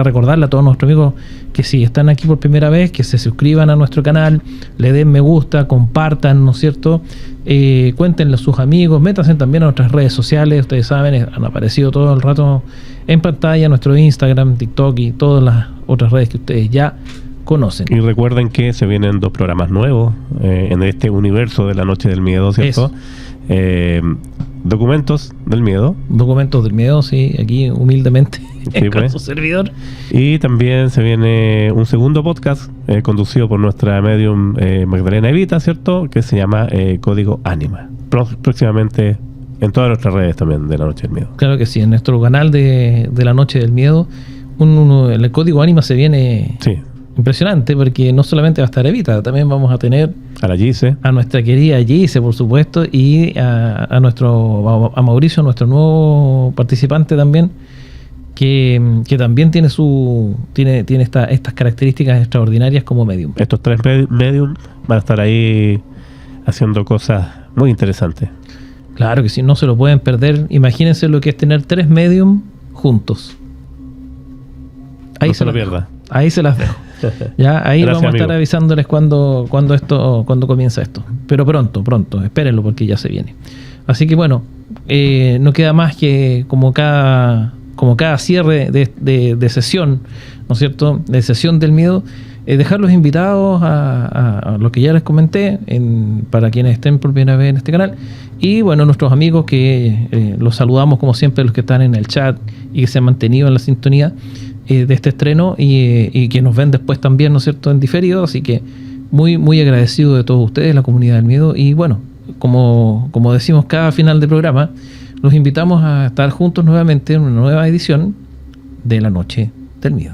recordarle a todos nuestros amigos que si están aquí por primera vez, que se suscriban a nuestro canal, le den me gusta, compartan, ¿no es cierto? Cuéntenle a sus amigos, métanse también a nuestras redes sociales. Ustedes saben, han aparecido todo el rato en pantalla nuestro Instagram, TikTok y todas las otras redes que ustedes ya conocen. Y recuerden que se vienen 2 programas nuevos en este universo de la Noche del Miedo, ¿cierto? Documentos del Miedo. Documentos del Miedo, sí, aquí humildemente sí, con su servidor. Y también se viene un segundo podcast conducido por nuestra medium Magdalena Evita, ¿cierto? Que se llama Código Ánima. Próximamente en todas nuestras redes también de la Noche del Miedo. Claro que sí, en nuestro canal de la Noche del Miedo, el Código Ánima se viene... Sí. Impresionante, porque no solamente va a estar Evita, también vamos a tener a la Gise, a nuestra querida Gise, por supuesto, y a Mauricio, nuestro nuevo participante también, que también tiene estas características extraordinarias como medium. Estos 3 medium van a estar ahí haciendo cosas muy interesantes. Claro que sí, no se lo pueden perder. Imagínense lo que es tener 3 medium juntos. Ahí no se lo pierda. Ahí se las dejo. Ya, ahí gracias, vamos a estar avisándoles cuando comienza esto. Pero pronto, espérenlo porque ya se viene. Así que bueno, no queda más que como cada cierre de sesión, ¿no es cierto? De sesión del miedo, dejarlos invitados a lo que ya les comenté, para quienes estén por primera vez en este canal. Y bueno, nuestros amigos que los saludamos como siempre, los que están en el chat y que se han mantenido en la sintonía de este estreno y que nos ven después también, ¿no es cierto?, en diferido. Así que muy, muy agradecido de todos ustedes, la comunidad del miedo. Y bueno, como decimos cada final de programa, los invitamos a estar juntos nuevamente en una nueva edición de La Noche del Miedo.